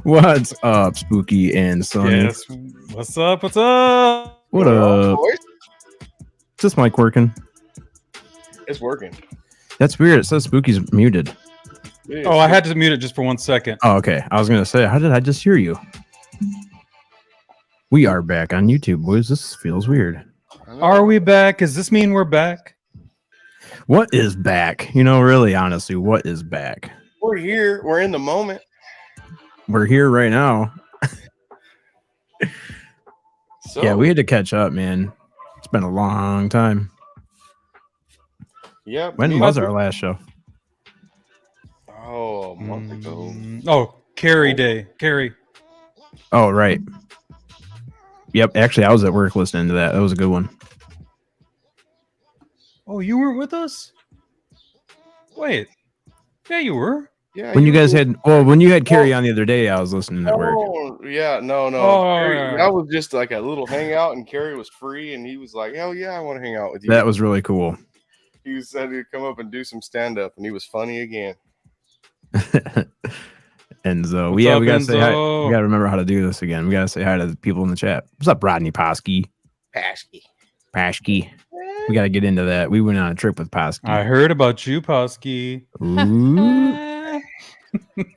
What's up, Spooky and Sonny? Yes. What's up? What's up? What up? Is this mic working? It's working. That's weird. It says Spooky's muted. Oh, I had to mute it just for 1 second. Oh, okay. I was gonna say, how did I just hear you? We are back on YouTube, boys. This feels weird. Are we back? Does this mean we're back? What is back? You know, really, honestly, what is back? We're here. We're in the moment. We're here right now. So, Yeah, we had to catch up, man. It's been a long time. Yeah. When was our last show? Oh, a month ago. Oh, Carrie Day. Carrie. Oh, right. Yep. Actually, I was at work listening to that. That was a good one. Oh, you weren't with us? Wait. Yeah, you were. Yeah. When you guys had, when you had Carrie on the other day, I was listening at work. Oh, yeah. No. Oh, Carrie, that was just like a little hangout, and Carrie was free, and he was like, "Hell yeah, I want to hang out with you." That was really cool. He said he'd come up and do some stand up, and he was funny again. Enzo. What's Yeah, up, we gotta say hi. Enzo? We gotta remember how to do this again. We gotta say hi to the people in the chat. What's up, Rodney Posky? Pashky. We gotta get into that. We went on a trip with Posky. I heard about you, Posky. Ooh.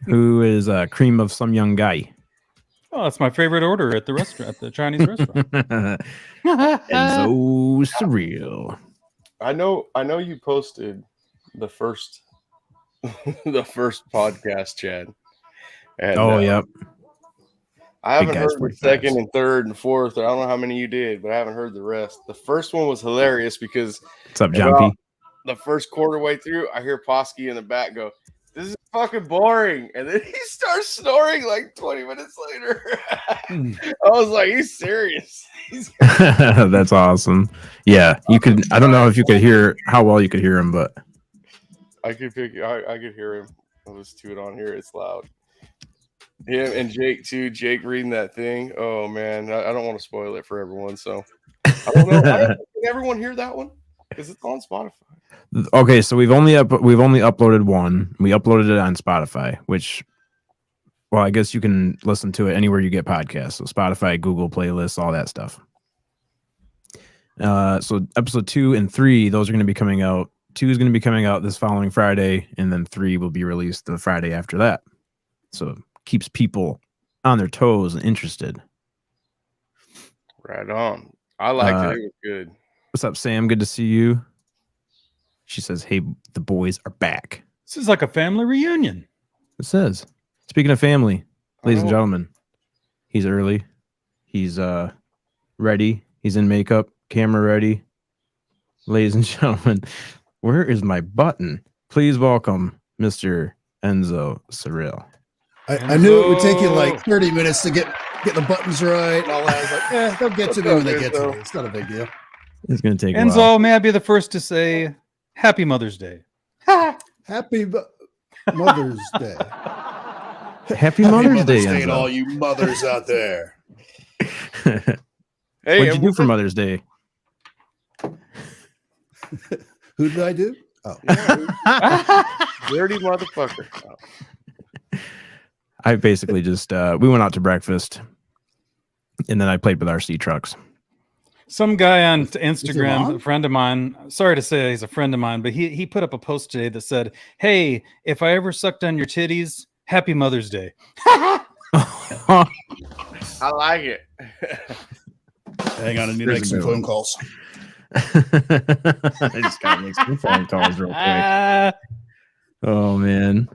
Who is cream of some young guy? Oh, that's my favorite order at the restaurant, at the Chinese restaurant. Enzo surreal. I know. You posted the first, the first podcast, Chad. And, Yep. I haven't guys, heard the 45s. second and third and fourth. I don't know how many you did, but I haven't heard the rest. The first one was hilarious because What's up, John P? the first quarter way through, I hear Posky in the back go, "This is fucking boring," and then he starts snoring like 20 minutes later. I was like, "He's serious." That's awesome. Yeah, you could. I don't know if you could hear how well you could hear him, but I could hear him. I'll just to it on here. It's loud. Him and Jake too. Jake reading that thing. Oh man, I don't want to spoil it for everyone. So I don't know. Can everyone hear that one? Because it's on Spotify. okay. So we've only uploaded one. We uploaded it on Spotify, which, well, I guess you can listen to it anywhere you get podcasts. So Spotify, Google playlists, all that stuff. So episode 2 and 3, those are going to be coming out. 2 is going to be coming out this following Friday, and then 3 will be released the Friday after that. So it keeps people on their toes and interested. Right on. I liked it. It was good. What's up, Sam? Good to see you. She says, "Hey, the boys are back." This is like a family reunion. It says. Speaking of family, ladies and Oh. gentlemen, he's early. He's ready. He's in makeup, camera ready. Ladies and gentlemen, where is my button? Please welcome Mr. Enzo Surreal. I knew it would take you like 30 minutes to get the buttons right and all that. I was like, they'll get to me when they get to me. It's not a big deal. It's gonna take a Enzo, while. may I be the first to say Happy Mother's Day? Happy Mother's Day. Happy Mother's Day, to Enzo. all you mothers out there. Hey, What'd you do for Mother's Day? Who did I do? Oh, dirty motherfucker. I basically just we went out to breakfast, and then I played with RC trucks. Some guy on your Instagram, mom? a friend of mine, sorry to say he's a friend of mine, but he put up a post today that said, "Hey, if I ever sucked on your titties, Happy Mother's Day." I like it. hang on, I need to There's make a some good phone one. calls. I just gotta make some phone calls real quick. Oh man,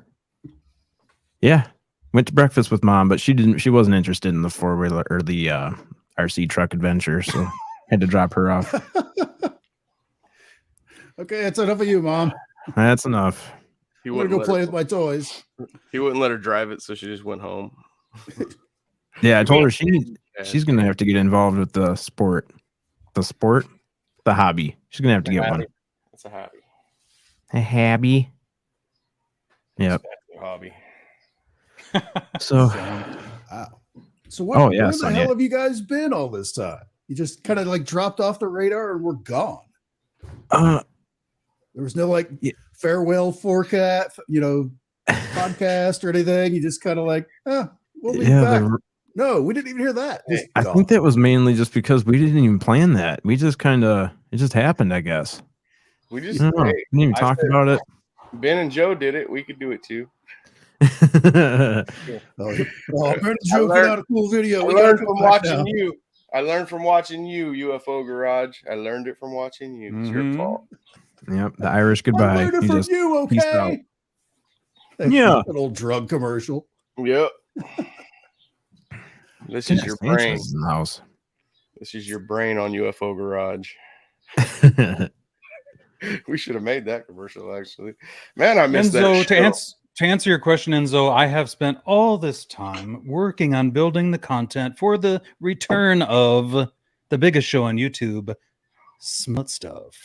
yeah. Went to breakfast with Mom, but she wasn't interested in the 4-wheeler or the RC truck adventure, so had to drop her off. Okay, that's enough of you, Mom. That's enough. He I'm gonna wouldn't go play with my toys. He wouldn't let her drive it, so she just went home. Yeah, I told her she's gonna have to get involved with the hobby. She's gonna have to get one. It's a hobby. A hobby. Yep. It's a hobby. So Wow. So what? Oh, yeah, where the Sonia. hell have you guys been all this time? You just kind of like dropped off the radar and we're gone. There was no like Yeah. farewell forecast, podcast or anything. You just kind of like, We'll be Yeah, back. No, we didn't even hear that. Just I gone. think that was mainly just because we didn't even plan that. We just it just happened, I guess. We I just don't know. hey, We didn't even I talk said, about it. Ben and Joe did it. We could do it too. Ben and Joe put out a cool video. I We gotta learned come from back watching now. you. I learned from watching you, UFO Garage. I learned it from watching you. It's your fault. Yep, the Irish I goodbye. learned it from you, peace out. okay? Yeah. An old drug commercial. Yep. This is your brain. In the house. This is your brain on UFO Garage. We should have made that commercial, actually. Man, I missed Enzo, that. to answer your question, Enzo, I have spent all this time working on building the content for the return of the biggest show on YouTube, Smut Stuff.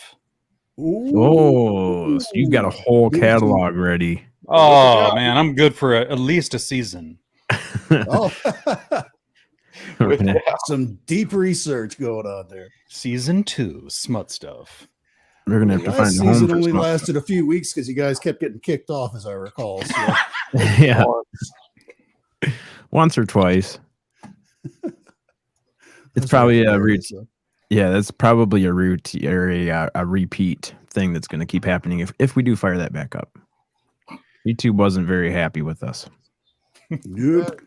Oh, so you've got a whole catalog ready. Oh man, I'm good for at least a season. Oh, some deep research going on there. Season 2, Smut Stuff. We're gonna have to find Last a home season for only Smut lasted a few weeks because you guys kept getting kicked off, as I recall. So. Yeah, once or twice. It's probably a yeah, that's probably a route or a repeat thing that's going to keep happening if we do fire that back up. YouTube wasn't very happy with us. Nope.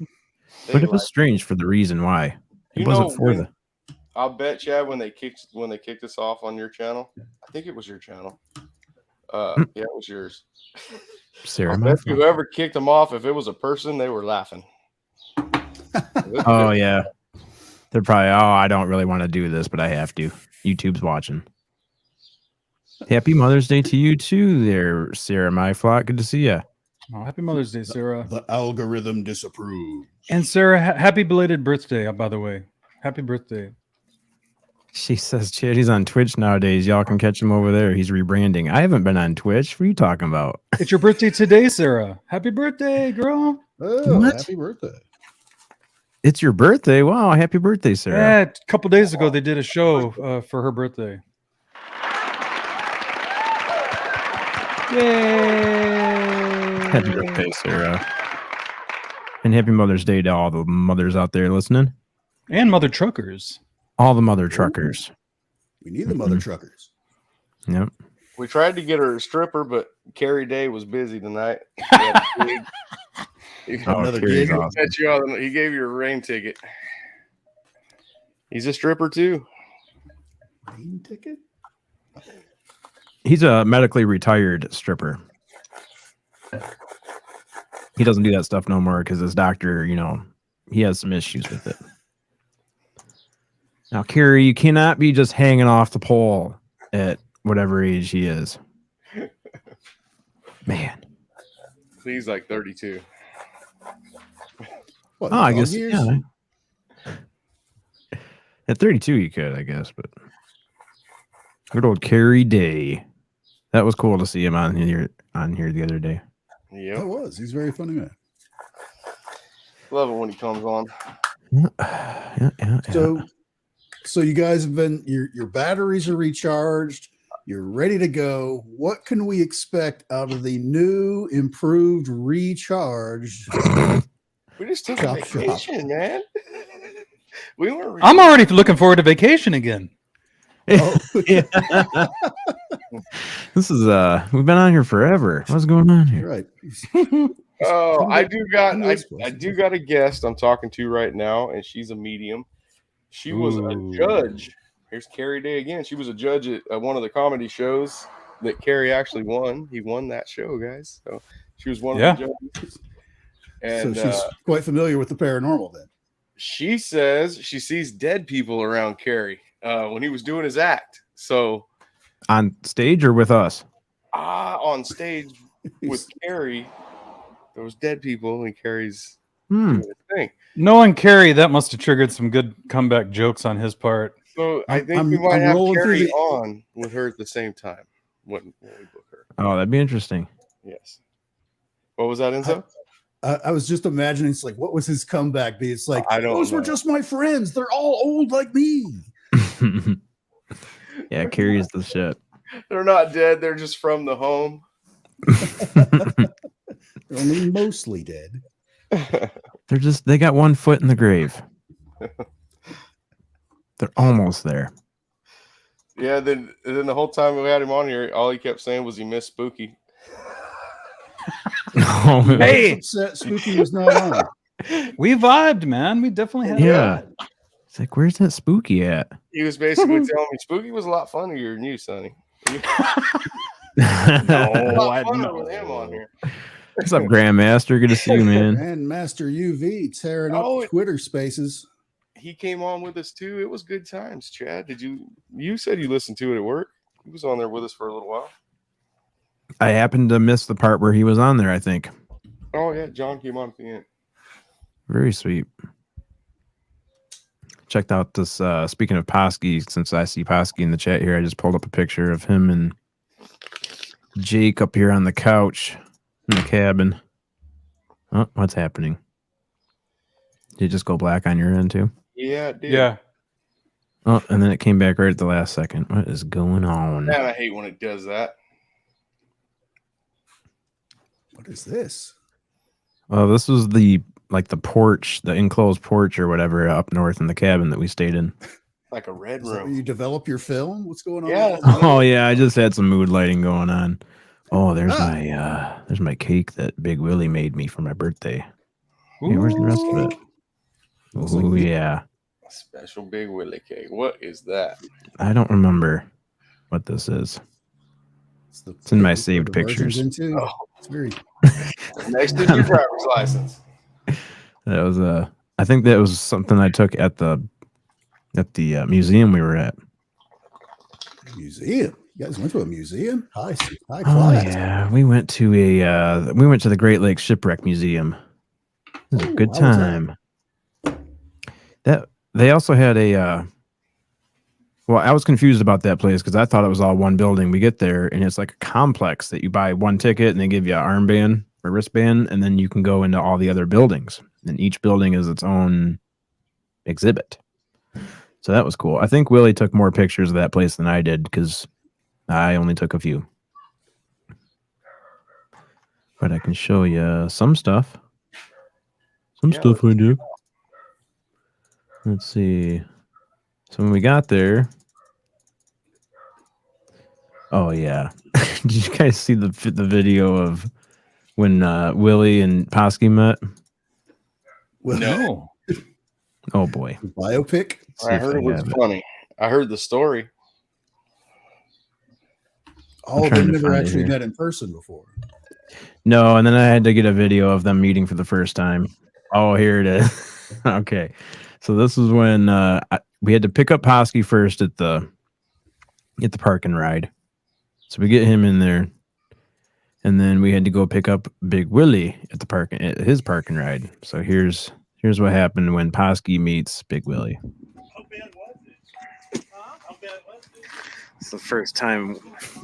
But it was strange for the reason why. It wasn't for the. I'll bet, Chad, when they kicked us off on your channel, I think it was your channel. Yeah, it was yours. Sarah, I bet whoever kicked them off, if it was a person, they were laughing. Oh yeah, they're probably. Oh, I don't really want to do this, but I have to. YouTube's watching. Happy Mother's Day to you too, there, Sarah, my flock. Good to see you. Oh, happy Mother's Day, Sarah. The algorithm disapproves. And Sarah, happy belated birthday, by the way. Happy birthday. She says, Chad, he's on Twitch nowadays. Y'all can catch him over there. He's rebranding. I haven't been on Twitch. What are you talking about? It's your birthday today, Sarah. Happy birthday, girl. Oh, What? happy birthday. It's your birthday. Wow. Happy birthday, Sarah. Yeah, a couple days ago, they did a show for her birthday. Yay! Happy birthday, Sarah. And happy Mother's Day to all the mothers out there listening. And mother truckers. All the mother truckers. We need the mother truckers. Yep. We tried to get her a stripper, but Carrie Day was busy tonight. Another Carrie's gig. awesome. He gave you a rain ticket. He's a stripper too. Rain ticket? He's a medically retired stripper. He doesn't do that stuff no more because his doctor, he has some issues with it. Now, Carrie, you cannot be just hanging off the pole at whatever age he is. Man. He's like 32. What, I guess, years? yeah. At 32, you could, I guess, but good old Carrie Day. That was cool to see him on here the other day. Yeah, That was. He's a very funny man. love it when he comes on. Yeah. So you guys have been your batteries are recharged. You're ready to go. What can we expect out of the new, improved, recharged? We just took Chop a shop. vacation, man. We weren't. I'm already looking forward to vacation again. Oh, Yeah. This is we've been on here forever. What's going on here? right. Oh, I do got Who a guest I'm talking to right now, and she's a medium. She was a Ooh. judge. Here's Carrie Day again. She was a judge at one of the comedy shows that Carrie actually won. He won that show, guys. So she was one of the judges. And So she's quite familiar with the paranormal then. she says she sees dead people around Carrie when he was doing his act. So On stage or with us? on stage with Carrie, there was dead people, and Carrie's Hmm. doing his thing. Knowing Carrie, that must have triggered some good comeback jokes on his part. So I think I'm- we might I'm have rolling through Carrie the- on with her at the same time when we book her. Oh, that'd be interesting. Yes. What was that, Enzo? I was just imagining, it's like, what was his comeback be? It's like, I don't those were know. just my friends. They're all old like me. Yeah, Carrie's the shit. They're not dead. They're just from the home. They're only mostly dead. They got one foot in the grave. They're almost there. Yeah, then the whole time we had him on here, all he kept saying was he missed Spooky. Oh, man. Hey! Upset Spooky was not on. We vibed, man. We definitely had Yeah. a vibe. It's like, where's that Spooky at? He was basically telling me Spooky was a lot funnier than you, Sonny. A lot funner with him on here. What's up, Grandmaster? Good to see you, man. And Master UV tearing up Twitter Spaces. He came on with us too. It was good times, Chad. You said you listened to it at work? He was on there with us for a little while. I happened to miss the part where he was on there, I think. Oh yeah, John came on at the end. Very sweet. Checked out this, speaking of Posky, since I see Posky in the chat here, I just pulled up a picture of him and Jake up here on the couch in the cabin. Oh, what's happening? Did it just go black on your end too? Yeah, it did. Yeah. Oh, and then it came back right at the last second. What is going on? Man, I hate when it does that. What is this? Well, this was the porch, the enclosed porch or whatever up north in the cabin that we stayed in. Like a red Is that where room. you develop your film? What's going on? Yeah. Oh yeah, I just had some mood lighting going on. Oh, there's my cake that Big Willie made me for my birthday. Yeah, where's the rest of it? Oh yeah. Special Big Willie cake. What is that? I don't remember what this is. It's in my saved pictures. Oh. It's very Next to your driver's license. That was I think that was something I took at the museum we were at. Museum. You guys went to a museum? High Oh class. yeah, we went to the Great Lakes Shipwreck Museum. It was a good how was that? time. That they also had a well, I was confused about that place because I thought it was all one building. We get there and it's like a complex that you buy one ticket and they give you an armband or wristband, and then you can go into all the other buildings. And each building is its own exhibit. So that was cool. I think Willie took more pictures of that place than I did because I only took a few. But I can show you some stuff. Some stuff I do. Let's see. So when we got there, oh yeah, did you guys see the video of when Willie and Posky met? Well, No. Oh boy, biopic. I heard it was funny. I heard the story. Oh, trying they've to never find it actually here. met in person before. No, and then I had to get a video of them meeting for the first time. Oh, here it is. Okay, so this is when we had to pick up Posky first at the park and ride. So we get him in there, and then we had to go pick up Big Willie at his park and ride. So here's what happened when Posky meets Big Willie. How bad was it? Huh? How bad was it? It's the first time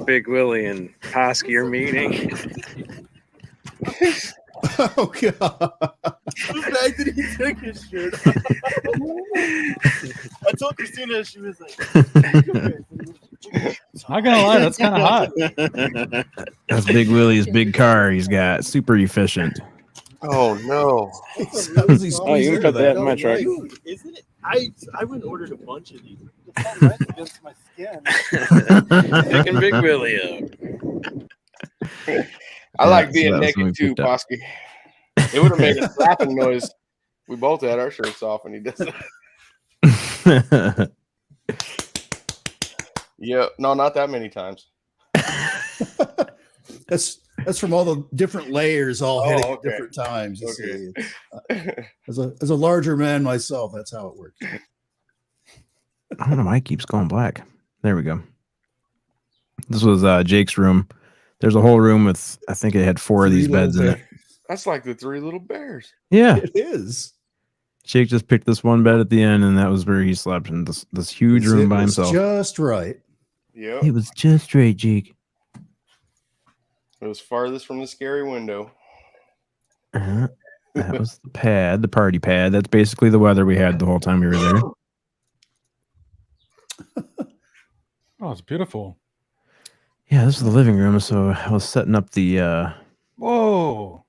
Big Willie and Posky are meeting. Oh god. The night that he took his shirt off. I told Christina, she was like, Not gonna lie, that's kind of hot. That's Big Willie's big car he's got. Super efficient. Oh no. Oh, you can cut that in my truck. dude, isn't it? I went and ordered a bunch of these. It's not right against my skin. Picking Big Willie up. I like so being that was when we naked too, picked up. Posky. It would have made a slapping noise. We both had our shirts off and he does it. Yeah, no, not that many times. That's from all the different layers all hitting at okay. different times. You Okay. see. As a larger man myself, that's how it works. I don't know why it keeps going black. There we go. This was Jake's room. There's a whole room with, I think it had 4 of these Three little beds in it. That's like the 3 little bears. Yeah. It is. Jake just picked this one bed at the end, and that was where he slept in this huge room It by was himself. just right. Yep. It was just right, Jake. It was farthest from the scary window. That was the pad, the party pad. That's basically the weather we had the whole time we were there. Oh, it's beautiful. Yeah, this is the living room. So I was setting up the Whoa.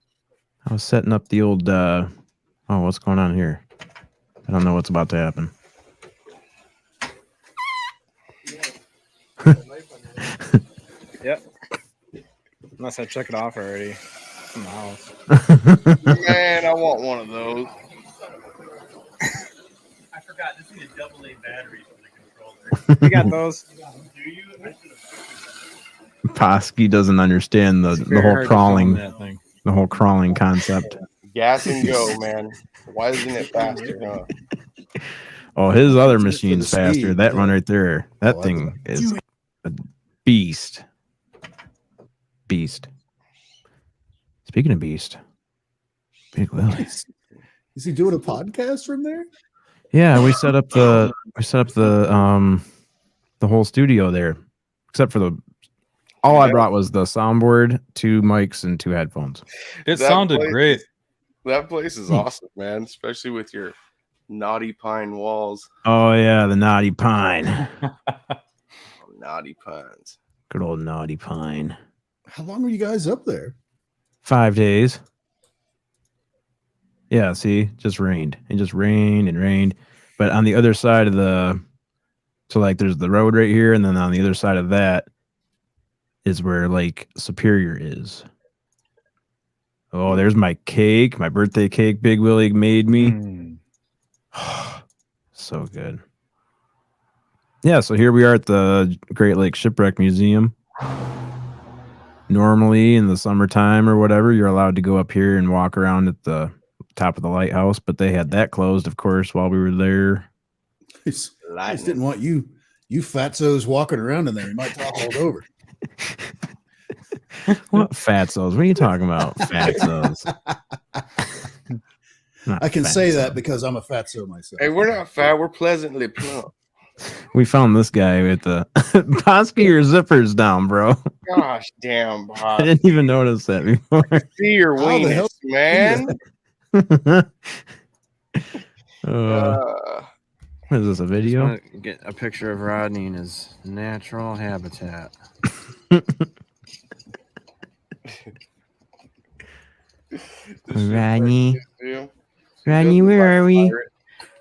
old Oh, what's going on here? I don't know what's about to happen. Yep. Unless I took it off already from the house. Man, I want one of those. I forgot. This needs a AA battery for the controller. You got those? Do you? I should have. Posky doesn't understand the Very whole hard to crawling, film that thing. the whole crawling concept. Gas and go, man. Why isn't it faster? Huh? Oh, his other It's good for machine's the faster. speed, That yeah. one right there, that Oh, thing is a beast. Beast. Speaking of beast, Big Willie. Is he doing a podcast from there? Yeah, we set up the whole studio there, except for all I Yeah. brought was the soundboard, 2 mics, and 2 headphones. It That sounded place- great. That place is awesome, man. Especially with your naughty pine walls. Oh yeah, the Naughty Pine. Naughty pines. Good old Naughty Pine. How long were you guys up there? 5 days. Yeah, see, just rained. It just rained and rained. But on the other side of so like there's the road right here, and then on the other side of that is where Lake Superior is. Oh, there's my cake, my birthday cake Big Willie made me. Mm. So good. Yeah, so here we are at the Great Lakes Shipwreck Museum. Normally in the summertime or whatever, you're allowed to go up here and walk around at the top of the lighthouse, but they had that closed, of course, while we were there. I just didn't want you fatzos walking around in there. You might topple over. What fatzos? What are you talking about? Fatzos. Not I can say fatso. that because I'm a fatso myself. Hey, we're not fat. We're pleasantly plump. We found this guy with the Posky, your zippers down, bro. Gosh damn, I Bob. didn't even notice that before. See your How the hell weenus, did you man. What is this, a Just video? wanna get a picture of Rodney in his natural habitat. This shit Rodney. fucking is, dude. Rodney, He where doesn't are look we? like a pirate.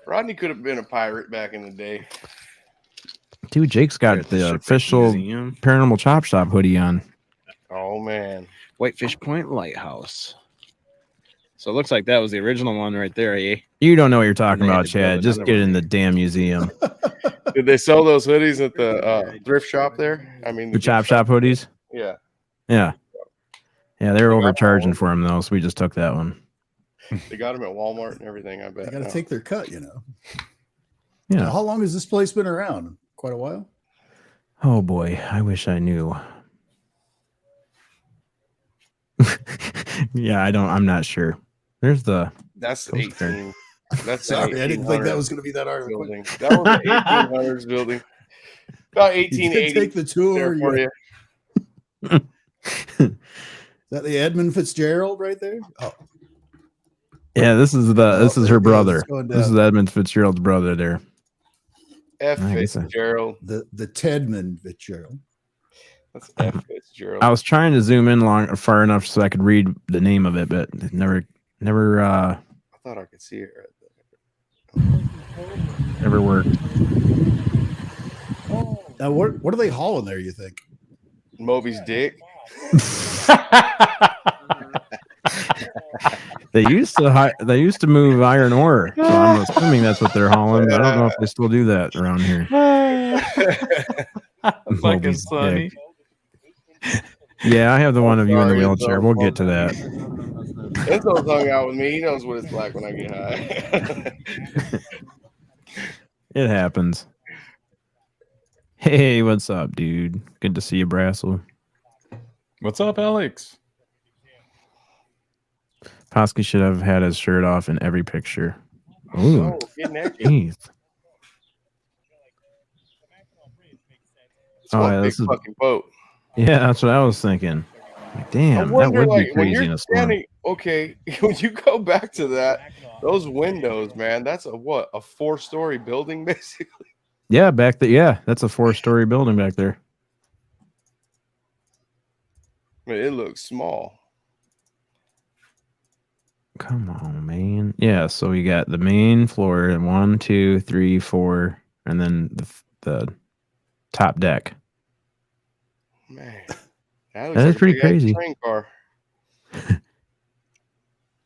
Rodney could have been a pirate back in the day. Dude, Jake's We're got at the the Shipwreck official Museum. Paranormal Chop Shop hoodie on. Oh man. Whitefish Point Lighthouse. So it looks like that was the original one right there, eh? You don't know what you're talking And they had about, to build Chad. Just another get one. in the damn museum. Did they sell those hoodies at the thrift shop there? I mean, The Chop Shop hoodies? Yeah. Yeah. Yeah, they were They got overcharging all- for them, though, so we just took that one. They got them at Walmart and everything. I They bet. got to take their cut, you know. Yeah. Now, how long has this place been around? Quite a while. Oh, boy. I wish I knew. Yeah, I'm not sure. There's the. That's Those are- 18. That's Sorry, I didn't think that was going to be that hard of a question. building. That was the 1800s building. About You can 1880. take the tour. there for you- you. Is that the Edmund Fitzgerald right there? Oh, Yeah, this is Oh, this is there her it goes. brother. It's going This is down. Edmund Fitzgerald's brother there. F. I guess Fitzgerald. the Tedman Fitzgerald. That's F. Fitzgerald. I was trying to zoom in far enough so I could read the name of it, but it never I thought I could see it right never worked. Now, what are they hauling there? You think? there. Moby's dick. They used to move iron ore, so I'm assuming that's what they're hauling. But I don't know if they still do that around here. Fucking Moby's Sonny. Yeah, I have the one of you in the Sorry, wheelchair. Enzo. We'll get to that. Enzo's hung out with me. He knows what it's like when I get high. It happens. Hey, what's up, dude? Good to see you, Brassel. What's up, Alex? Posky should have had his shirt off in every picture. Ooh, Oh, get naked. jeez. It's Oh, one yeah, big this is- fucking boat. Yeah, that's what I was thinking. Like, I damn, that wonder, would be like, when crazy in you're a storm. standing, okay, when you go back to that, those windows, man, that's a 4-story building, basically. Yeah, back there. Yeah, that's a 4-story building back there. I mean, it looks small. Come on, man. Yeah, so we got the main floor and 1, 2, 3, 4, and then the top deck. Man, that looks That like is a pretty big-ass crazy. train car.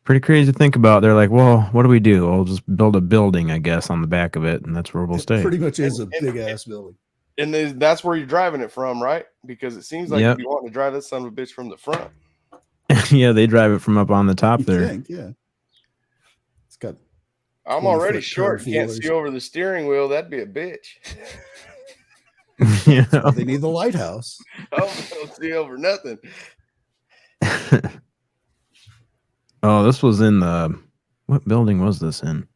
Pretty crazy to think about. They're like, well, what do we do? We'll just build a building, I guess, on the back of it, and that's where we'll It stay. pretty much is a And- big ass building. And that's where you're driving it from, right? Because it seems like Yep. you'd be wanting to drive that son of a bitch from the front. Yeah, they drive it from up on the top You there. think, yeah. It's got I'm 20 already foot short. curved Can't feelers. see over the steering wheel. That'd be a bitch. You know? They need the lighthouse. I don't see over nothing. Oh, this was in the what building was this in?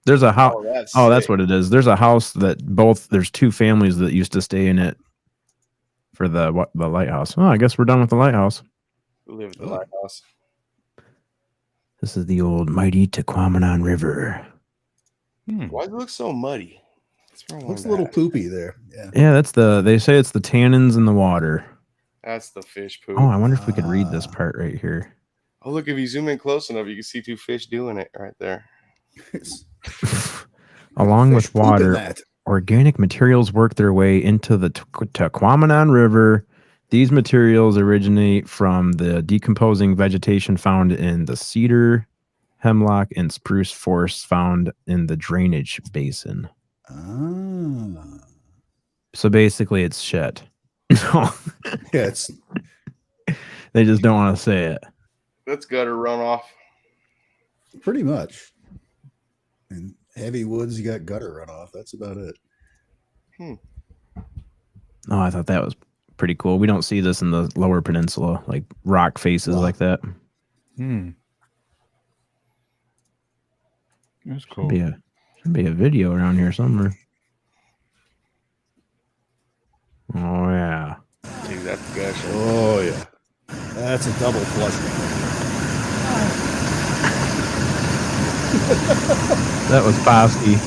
There's a house. Oh, that's sick. what it is. There's a house that there's 2 families that used to stay in it for the lighthouse. Oh, I guess we're done with the lighthouse. We live at the Oh. lighthouse. This is the old mighty Tequamanon River. Why does it look so muddy? What's wrong Looks with a little that? poopy there. Yeah. Yeah, they say it's the tannins in the water. That's the fish poop. Oh, I wonder if we could read this Ah. part right here. Oh, look, if you zoom in close enough, you can see 2 fish doing it right there. Along Fish with pooping water, that. organic materials work their way into the Tequamanon River. These materials originate from the decomposing vegetation found in the cedar, hemlock, and spruce forests found in the drainage basin. Ah. So basically, it's shit. Yeah, it's They just don't want to say it. That's gutter runoff. pretty much. In heavy woods, you got gutter runoff. That's about it. Oh, I thought that was pretty cool. We don't see this in the lower peninsula, like rock faces Wow. like that. That's cool. Should be a video around here somewhere. Oh yeah. Dude, that's gushing. Oh yeah, that's a double flushing. That was Bosky.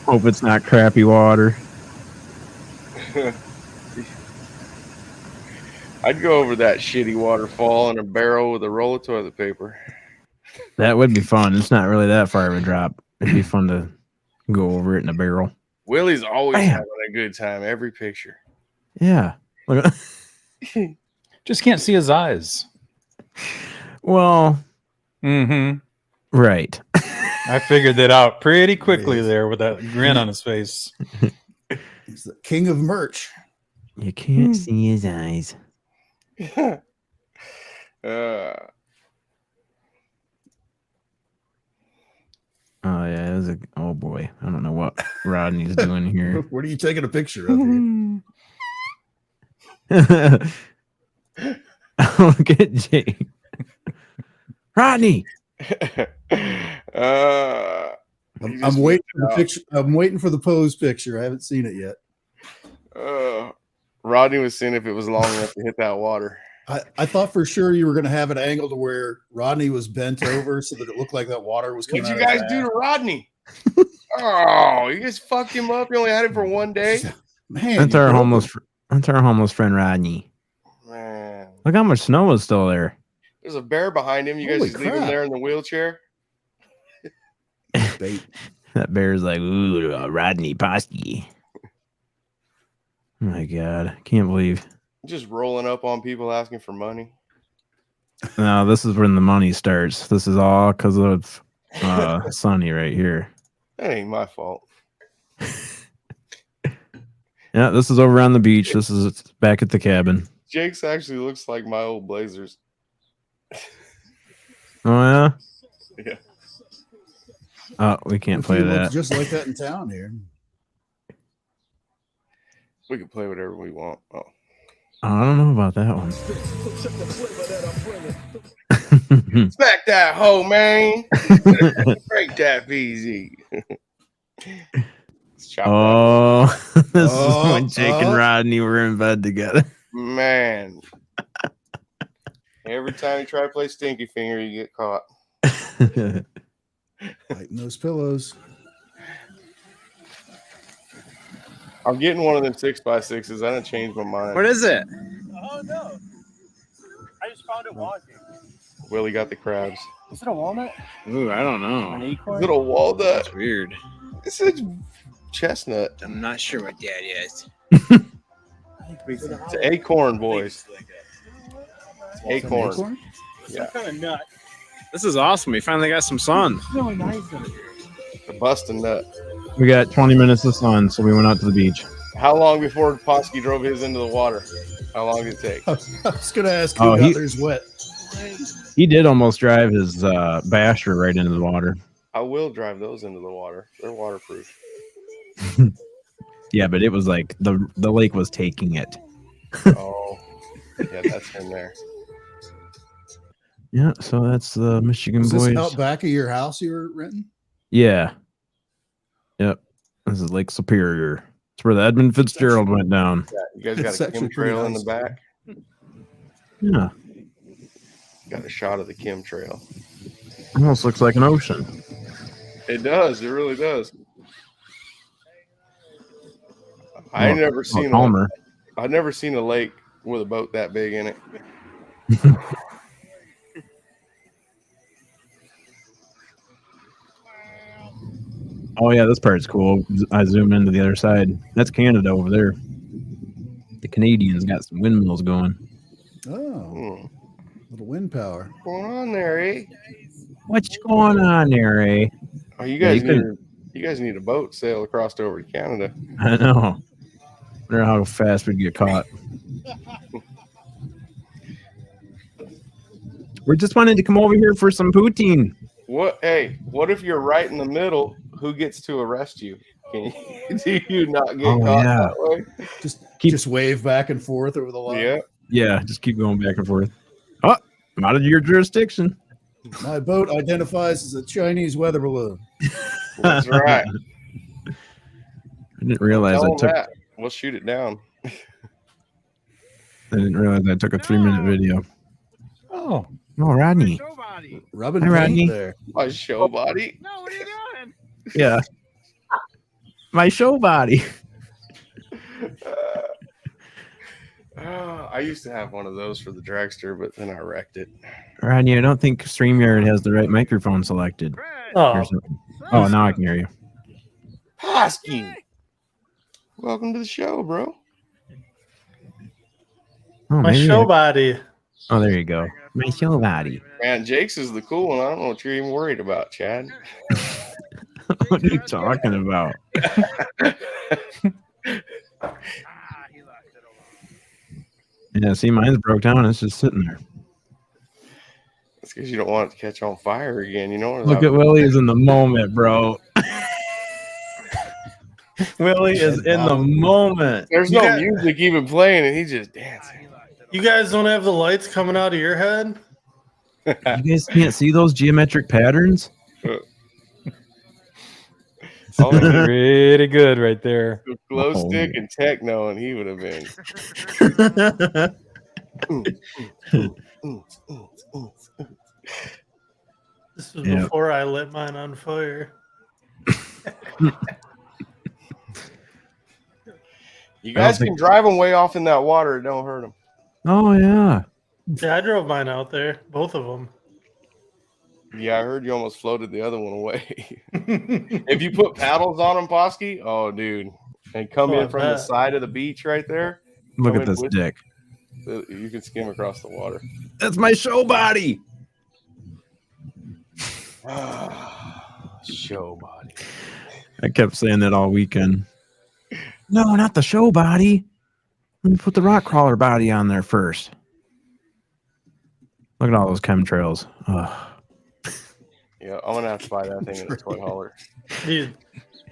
Hope it's not crappy water. I'd go over that shitty waterfall in a barrel with a roll of toilet paper. That would be fun. It's not really that far of a drop. It'd be fun to go over it in a barrel. Willie's always Bam. having a good time every picture. Yeah. Look at- Just can't see his eyes. well, right. I figured that out pretty quickly Yes. there with that grin on his face. He's the king of merch. You can't see his eyes. Oh yeah, it was oh boy. I don't know what Rodney's doing here. What are you taking a picture of here? Look at Jake. Rodney. I'm waiting for the picture. I'm waiting for the pose picture. I haven't seen it yet. Rodney was seeing if it was long enough to hit that water. I thought for sure you were going to have an angle to where Rodney was bent over so that it looked like that water was coming What'd out you of guys his do ass. to Rodney? Oh, you guys fucked him up. You only had him for one day. Man, That's you our broke homeless. it. That's our homeless friend Rodney. Man, Look how much snow is still there. there's a bear behind him. You guys Holy just leave him crap. there in the wheelchair. Bait. That bear's like, ooh, Rodney Posky. Oh my god, can't believe. Just rolling up on people asking for money. No, this is when the money starts. This is all because of Sonny right here. That ain't my fault. Yeah, this is over on the beach. This is back at the cabin. Jake's actually looks like my old Blazers. Oh yeah. Yeah. Oh, we can't play He looks that. just like that in town here. We can play whatever we want. Oh. Oh, I don't know about that one. Smack that hoe, man. Break that VZ. Oh, this is when Jake and Oh. Rodney were in bed together. Man. Every time you try to play Stinky Finger, you get caught. Lighten those pillows. I'm getting one of them 6x6s. I didn't change my mind. What is it? Oh no! I just found it walking. Willie got the crabs. Is it a walnut? Ooh, I don't An know. acorn? Is it a walnut? That's weird. It says chestnut. I'm not sure what that is. It's an acorn, boys. Acorn. Acorn? Yeah. Some kind of nut. This is awesome. We finally got some sun. It's really nice in here. The busting nut. We got 20 minutes of sun, so we went out to the beach. How long before Posky drove his into the water? How long did it take? I was going to ask who Oh, got he- theirs wet. He did almost drive his basher right into the water. I will drive those into the water. They're waterproof. Yeah, but it was like the lake was taking it. Oh, yeah, that's in there. Yeah, so that's the Michigan Is this boys. out back of your house you were renting? Yeah. Yep. This is Lake Superior. It's where the Edmund Fitzgerald went down. Yeah, you guys It's got a actually chemtrail in pretty the nice. back. Yeah. Got a shot of the chemtrail. Almost looks like an ocean. It does. It really does. I ain't never seen Palmer. I've never seen a lake with a boat that big in it. Oh yeah, this part's cool. I zoom into the other side. That's Canada over there. The Canadians got some windmills going. Oh, little wind power. What's going on there, eh? What's going on there, eh? Oh, you Yeah, guys you you guys need a boat sail across over to Canada. I know. Wonder how fast we'd get caught. We just wanted to come over here for some poutine. What? Hey, what if you're right in the middle? Who gets to arrest you? Can you, do you not get Oh, caught yeah. that way? Just wave back and forth over the line. Yeah. Yeah, just keep going back and forth. Oh, I'm out of your jurisdiction. My boat identifies as a Chinese weather balloon. That's right. I didn't realize Tell I 'em took. that. We'll shoot it down. I didn't realize I took a 3-minute video. Oh, Oh, Rodney. Show body. Rubbing Hi, paint Rodney. there. My show body. No, what are you doing? Yeah. My show body. I used to have one of those for the dragster, but then I wrecked it. Rodney, I don't think Streamyard has the right microphone selected. oh, Here's a- Oh, now I can hear you. Hosky. Welcome to the show, bro. Oh, My maybe show I- body. Oh, there you go. My show body. Man, Jake's is the cool one. I don't know what you're even worried about, Chad. What are you talking about? Yeah, see, mine's broke down. It's just sitting there. It's because you don't want it to catch on fire again. You know. Look at Willie is in the moment, bro. Willie is in the moment. There's no music even playing, and he's just dancing. You guys don't have the lights coming out of your head? You guys can't see those geometric patterns? All he needed pretty good right there. was glow Oh. stick and techno, and he would have been. This was Yeah. before I lit mine on fire. You guys can drive them way off in that water; it don't hurt them. Oh, yeah. Yeah, I drove mine out there, both of them. Yeah, I heard you almost floated the other one away. If you put paddles on them, Posky, oh, dude, and come Oh, I in from the bet. side of the beach right there, Look Come at in this with- dick. you can skim across the water. That's my show body. Show body. I kept saying that all weekend. No, not the show body. Let me put the rock crawler body on there first. Look at all those chemtrails. Ugh. Yeah, I'm gonna have to buy that thing in a toy hauler. Dude,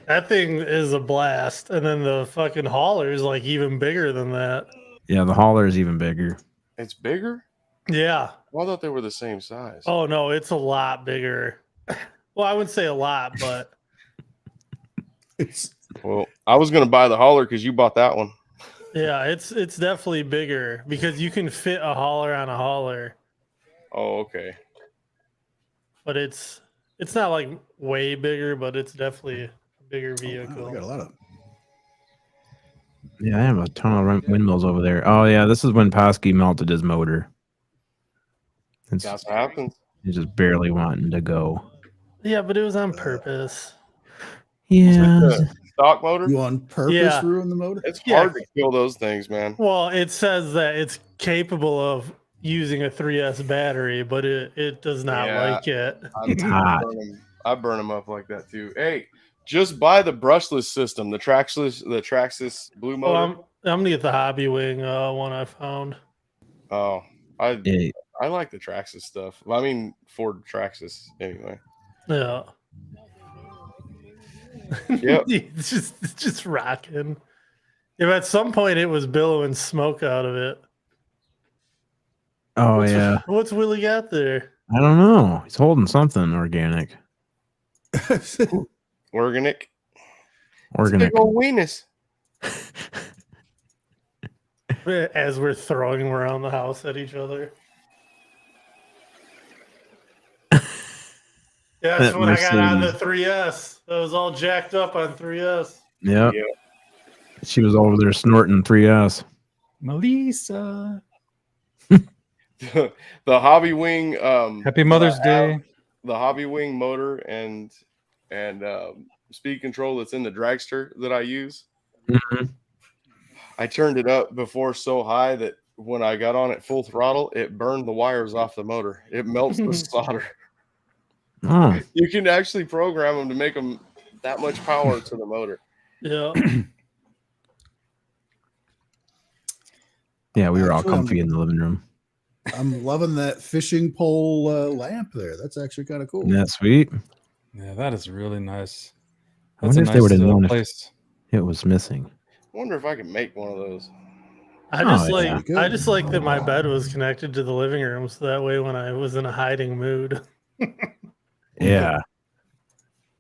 that thing is a blast. And then the fucking hauler is like even bigger than that. Yeah, the hauler is even bigger. It's bigger. Yeah. Well, I thought they were the same size. Oh, no, it's a lot bigger. Well, I wouldn't say a lot, but It's Well, I was gonna buy the hauler because you bought that one. yeah, it's definitely bigger because you can fit a hauler on a hauler, Oh, okay. but it's not like way bigger, but it's definitely a bigger wow, vehicle. I got a lot of. Yeah, I have a ton of windmills over there. Oh yeah, this is when Posky melted his motor. It's That's what happens. he's just barely wanting to go. Yeah, but it was on purpose. Yeah. The stock motor. You on purpose Yeah. ruin the motor? It's Yeah. hard to kill those things, man. Well, it says that it's capable of using a 3S battery, but it does not Yeah. like it. It's hot. I burn them up like that too. Hey, just buy the brushless system, the Traxxas blue Oh, motor. I'm gonna get the Hobby Wing one I found. Oh, Yeah. I like the Traxxas stuff. Well, I mean Ford Traxxas anyway. Yeah. Yep. it's just rocking. If at some point it was billowing smoke out of it. Oh yeah. What's Willie got there? I don't know. He's holding something organic. Organic. Organic. Big old weenus. As we're throwing them around the house at each other. Yeah, that's That when I got on the Mercedes. 3S. That was all jacked up on 3S. Yep. Yeah. She was over there snorting 3S. Melissa. The Hobby Wing. Happy Mother's Day. The Hobby Wing motor and speed control that's in the dragster that I use. Mhm. I turned it up before so high that when I got on it full throttle, it burned the wires off the motor. It melts the solder. Oh, You can actually program them to make them that much power to the motor. Yeah. yeah. We were all Actually, comfy in the living room. I'm loving that fishing pole lamp there. That's actually kind of cool. Isn't that sweet? Yeah, that is really nice. I That's a wonder if they would have nice known if place. it was missing. I wonder if I can make one of those. I just Oh, yeah. I just like that my bed was connected to the living room, so that way when I was in a hiding mood. Yeah.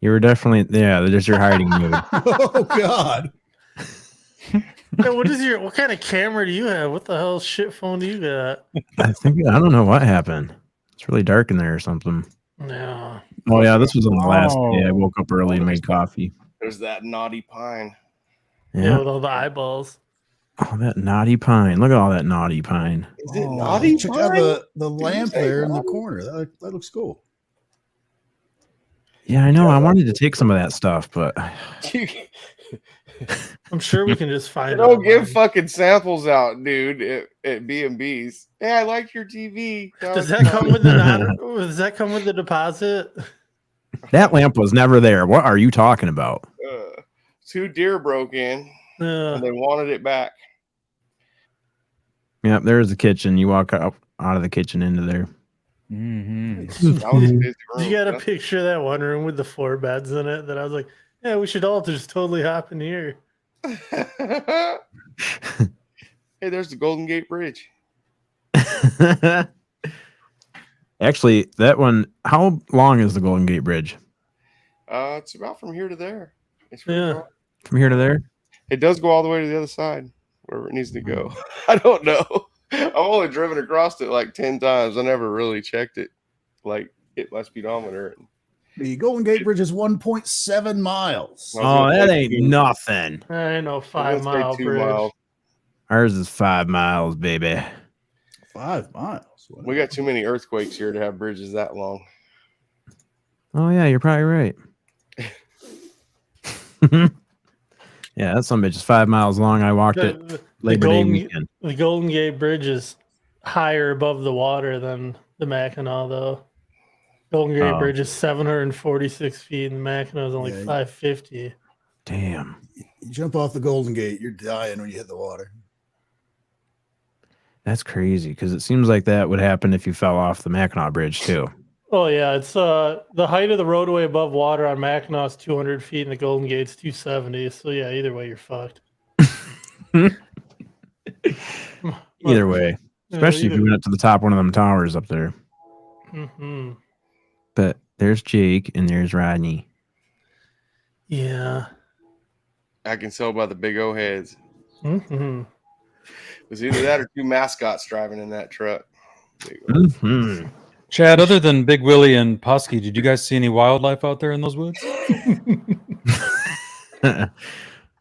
You were definitely there's your hiding mood. Oh God! Hey, what kind of camera do you have? What the hell shit phone do you got? I don't know what happened. It's really dark in there or something. No. Oh yeah, this was on the last day. I Oh. woke up early and made coffee. There's that naughty pine. Yeah, with all the eyeballs. Oh, that naughty pine. Look at all that naughty pine. Is it Oh. naughty Check out pine? the lamp say there in the naughty? corner. That looks cool. Yeah, I know. I wanted to take some of that stuff, but I'm sure we can just They find don't give online. fucking samples out, dude, at B&B's. Hey, I like your TV. No, Does it's that not. come with the does that come with the deposit? that lamp was never there. What are you talking about? Two deer broke in and they wanted it back. Yep, there's the kitchen. You walk out of the kitchen into there. Mm-hmm. That was a busy room. You got a picture of that one room with the 4 beds in it that I was like, yeah, we should all just totally hop in here. Hey, there's the Golden Gate Bridge. Actually, that one, how long is the Golden Gate Bridge? It's about from here to there. It's really Yeah. long. From here to there? It does go all the way to the other side, wherever it needs to go. I don't know. I've only driven across it like 10 times. I never really checked it, like hit my speedometer. The Golden Gate Bridge is 1.7 miles. I was Oh, gonna that say ain't two. nothing. I know I was 5 gonna say mile 2 bridge. miles. Ours is 5 miles, baby. 5 miles. We got too many earthquakes here to have bridges that long. Oh, yeah, you're probably right. Yeah, that some bitch is 5 miles long. I walked it The Labor Day Golden- weekend. The Golden Gate Bridge is higher above the water than the Mackinac, though. Golden Gate Oh. Bridge is 746 feet, and the Mackinac is only Yeah. 550. Damn. You jump off the Golden Gate, you're dying when you hit the water. That's crazy because it seems like that would happen if you fell off the Mackinac Bridge, too. Oh yeah, it's the height of the roadway above water on Mackinac is 200 feet, and the Golden Gate's 270. So yeah, either way, you're fucked. Either way, especially if you went up to the top of one of them towers up there. Mm-hmm. But there's Jake and there's Rodney. Yeah. I can tell by the big O heads. Mm-hmm. It was either that or two mascots driving in that truck. Big O. Mhm. Chad, other than Big Willie and Posky, did you guys see any wildlife out there in those woods?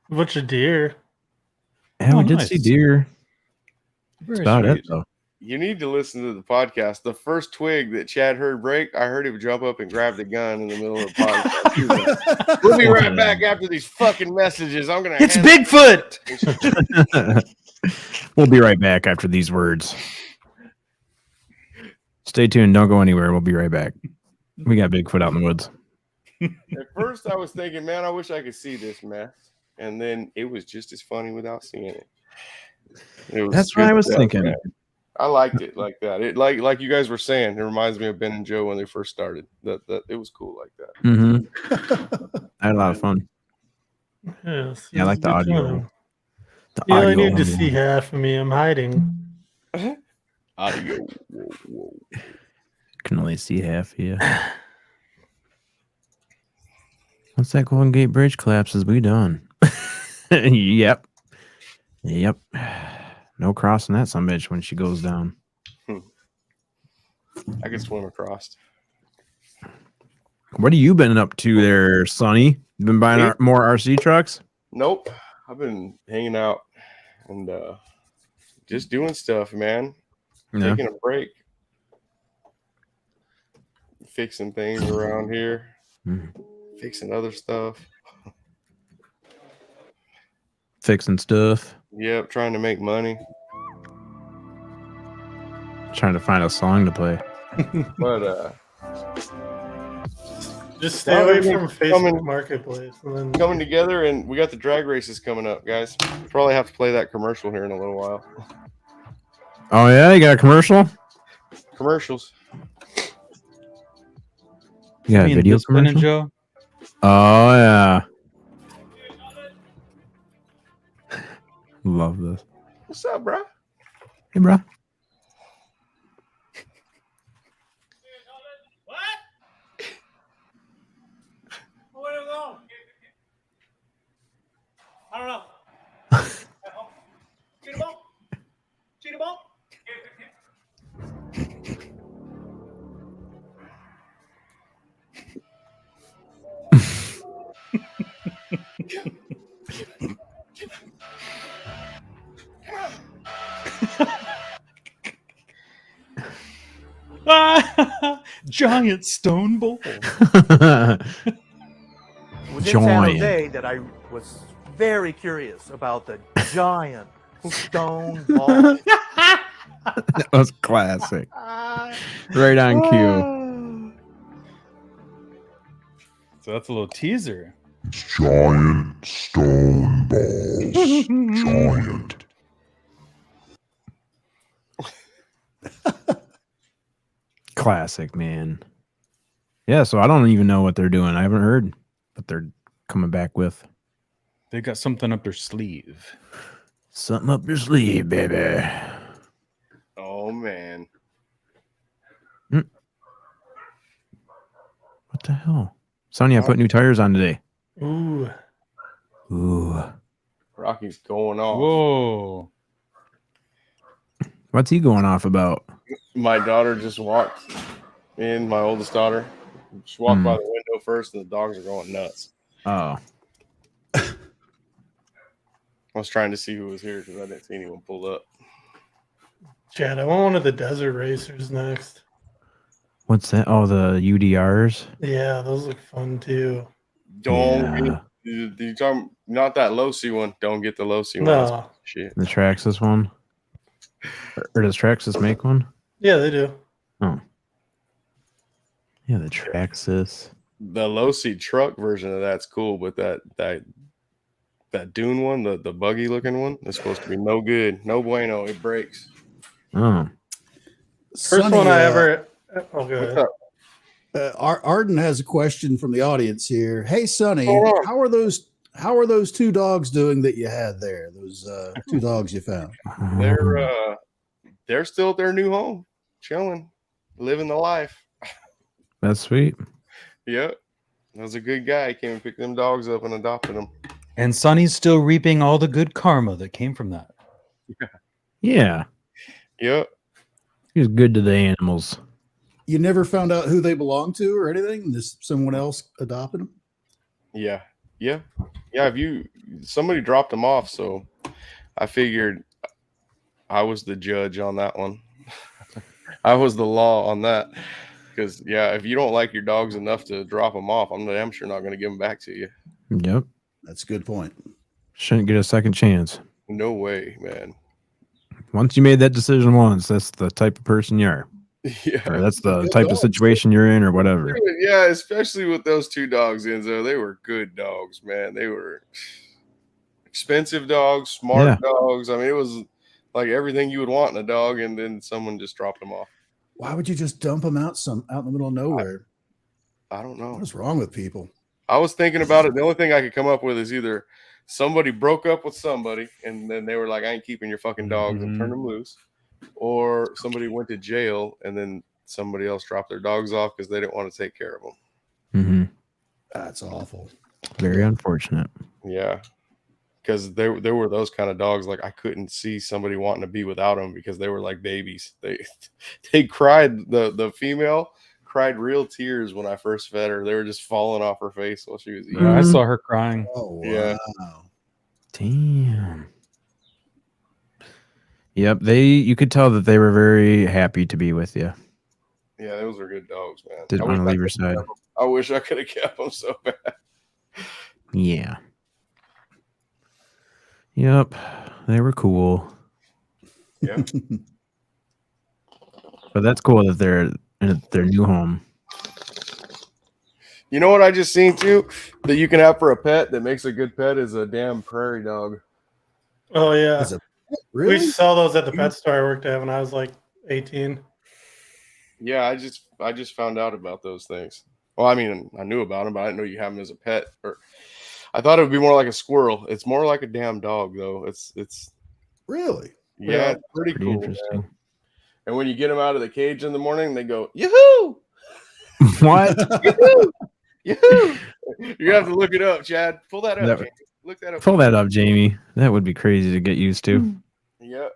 Bunch of deer. Yeah, we Oh, did nice. see deer. Very That's about it, sweet. though. You need to listen to the podcast. The first twig that Chad heard break, I heard him jump up and grab the gun in the middle of the podcast. He was like, we'll be right back after these fucking messages. I'm gonna. It's Bigfoot. We'll be right back after these words. Stay tuned. Don't go anywhere. We'll be right back. We got Bigfoot out in the woods. At first, I was thinking, man, I wish I could see this mess, and then it was just as funny without seeing it. That's what I was thinking. Man. I liked it like that. It like you guys were saying. It reminds me of Ben and Joe when they first started. That it was cool like that. Mm-hmm. I had a lot of fun. Yes, Yeah, I like the good audio. time. The You only audio need to only. see half of me. I'm hiding. Audio. Whoa. Can only see half here. Once that Golden Gate Bridge collapses, we done. Yep. No crossing that sumbitch when she goes down. I can swim across. What have you been up to there, Sonny? You been buying Me? more RC trucks? Nope. I've been hanging out and just doing stuff, man. Yeah. Taking a break. Fixing things around here. Mhm. Fixing other stuff. Fixing stuff. Yep, trying to make money. Trying to find a song to play. But Just stay away from everything's Facebook coming- Marketplace. And then coming together, and we got the drag races coming up, guys. Probably have to play that commercial here in a little while. Oh yeah, you got a commercial? Commercials. You got a Me and video this Ben and commercial? Joe. Oh yeah. Love this. What's up, bro? Hey, bro. I don't know. Cheat a ball? Giant stone bowl. It was in San Giant. Jose that I was very curious about the giant stone ball. That was classic. Right on cue. So that's a little teaser. Giant stone balls. Giant. Classic, man. Yeah, so I don't even know what they're doing. I haven't heard what they're coming back with. They got something up their sleeve. Something up your sleeve, baby. Oh man. What the hell? Sonny, I put new tires on today. ooh, Ooh. Rocky's going off. Whoa. What's he going off about? My daughter just walked in, my oldest daughter. She walked by the window first, and the dogs are going nuts. Oh. I was trying to see who was here because I didn't see anyone pull up. Chad, I want one of the desert racers next. What's that? Oh, the UDRs? Yeah, those look fun too. Don't Yeah. you talking not that low C one. Don't get the low C one. That's No, shit. The Traxxas one? Or does Traxxas make one? yeah, they do. Oh. Yeah, the Traxxas. The low C truck version of that's cool, but that Dune one, the buggy looking one, is supposed to be no good. No bueno. It breaks. Oh. First Sonny, one I ever. Oh, go What's ahead. up? Arden has a question from the audience here. Hey, Sonny, Oh. how are those two dogs doing that you had there? Those two dogs you found. They're still at their new home, chilling, living the life. That's sweet. Yep. That was a good guy. He came and picked them dogs up and adopted them. And Sonny's still reaping all the good karma that came from that. Yeah. Yep. He was good to the animals. You never found out who they belonged to or anything? Just someone else adopted them? Yeah. Somebody dropped them off, so I figured I was the judge on that one. I was the law on that. Because, yeah, if you don't like your dogs enough to drop them off, I'm damn sure not going to give them back to you. Yep. That's a good point. Shouldn't get a second chance. No way, man. Once you made that decision once, that's the type of person you are. Yeah. Or that's the Good type of dogs. situation you're in or whatever. Yeah, especially with those 2 dogs, Enzo. They were good dogs, man. They were expensive dogs, smart dogs. I mean, it was like everything you would want in a dog, and then someone just dropped them off. Why would you just dump them out in the middle of nowhere? I don't know. What is wrong with people? I was thinking about it. The only thing I could come up with is either somebody broke up with somebody, and then they were like, I ain't keeping your fucking dogs, and turned them loose. Or somebody went to jail, and then somebody else dropped their dogs off because they didn't want to take care of them. Mm-hmm. That's awful. Very unfortunate. Yeah. Because there were those kind of dogs, like I couldn't see somebody wanting to be without them because they were like babies. They cried. The female cried real tears when I first fed her. They were just falling off her face while she was eating. Yeah, I saw her crying. Oh, wow. Yeah. Damn. Yep, you could tell that they were very happy to be with you. Yeah, those are good dogs, man. Didn't want to leave your side. I wish I could have kept them so bad. Yeah. Yep, they were cool. Yeah. But that's cool that they're in their new home. You know what I just seen too? That you can have for a pet that makes a good pet is a damn prairie dog. Oh yeah. Is it We really? used to sell those at the pet store I worked at when I was like 18. Yeah, I just found out about those things. Well, I mean, I knew about them, but I didn't know you have them as a pet. Or I thought it would be more like a squirrel. It's more like a damn dog, though. It's Really? yeah, it's pretty cool. Interesting. Man. And when you get them out of the cage in the morning, they go yoo-hoo, What? yoo-hoo, yoo-hoo. You have to look it up, Chad. Pull that up. That- Jamie. Look that up. Pull that up, Jamie. That would be crazy to get used to. Yep.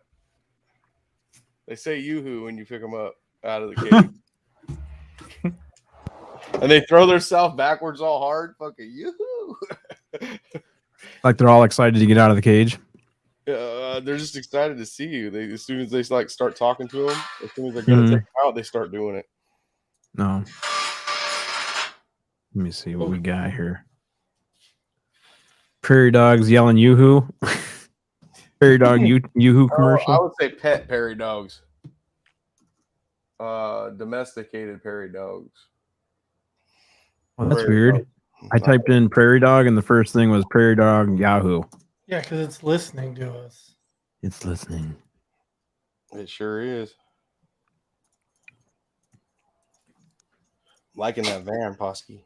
They say yoo-hoo when you pick them up out of the cage. And they throw themselves backwards all hard. Fucking yoo-hoo. Like they're all excited to get out of the cage. They're just excited to see you. As soon as they like start talking to them, as soon as they're gonna take them out, they start doing it. No. Let me see what we got here. Prairie dogs yelling yoo-hoo. Prairie dog yoo-hoo commercial. I would say pet prairie dogs. Domesticated prairie dogs. Oh, that's Prairie weird. dog. I typed in prairie dog and the first thing was prairie dog Yahoo. Yeah, because it's listening to us. It's listening. It sure is. Liking that van, Posky.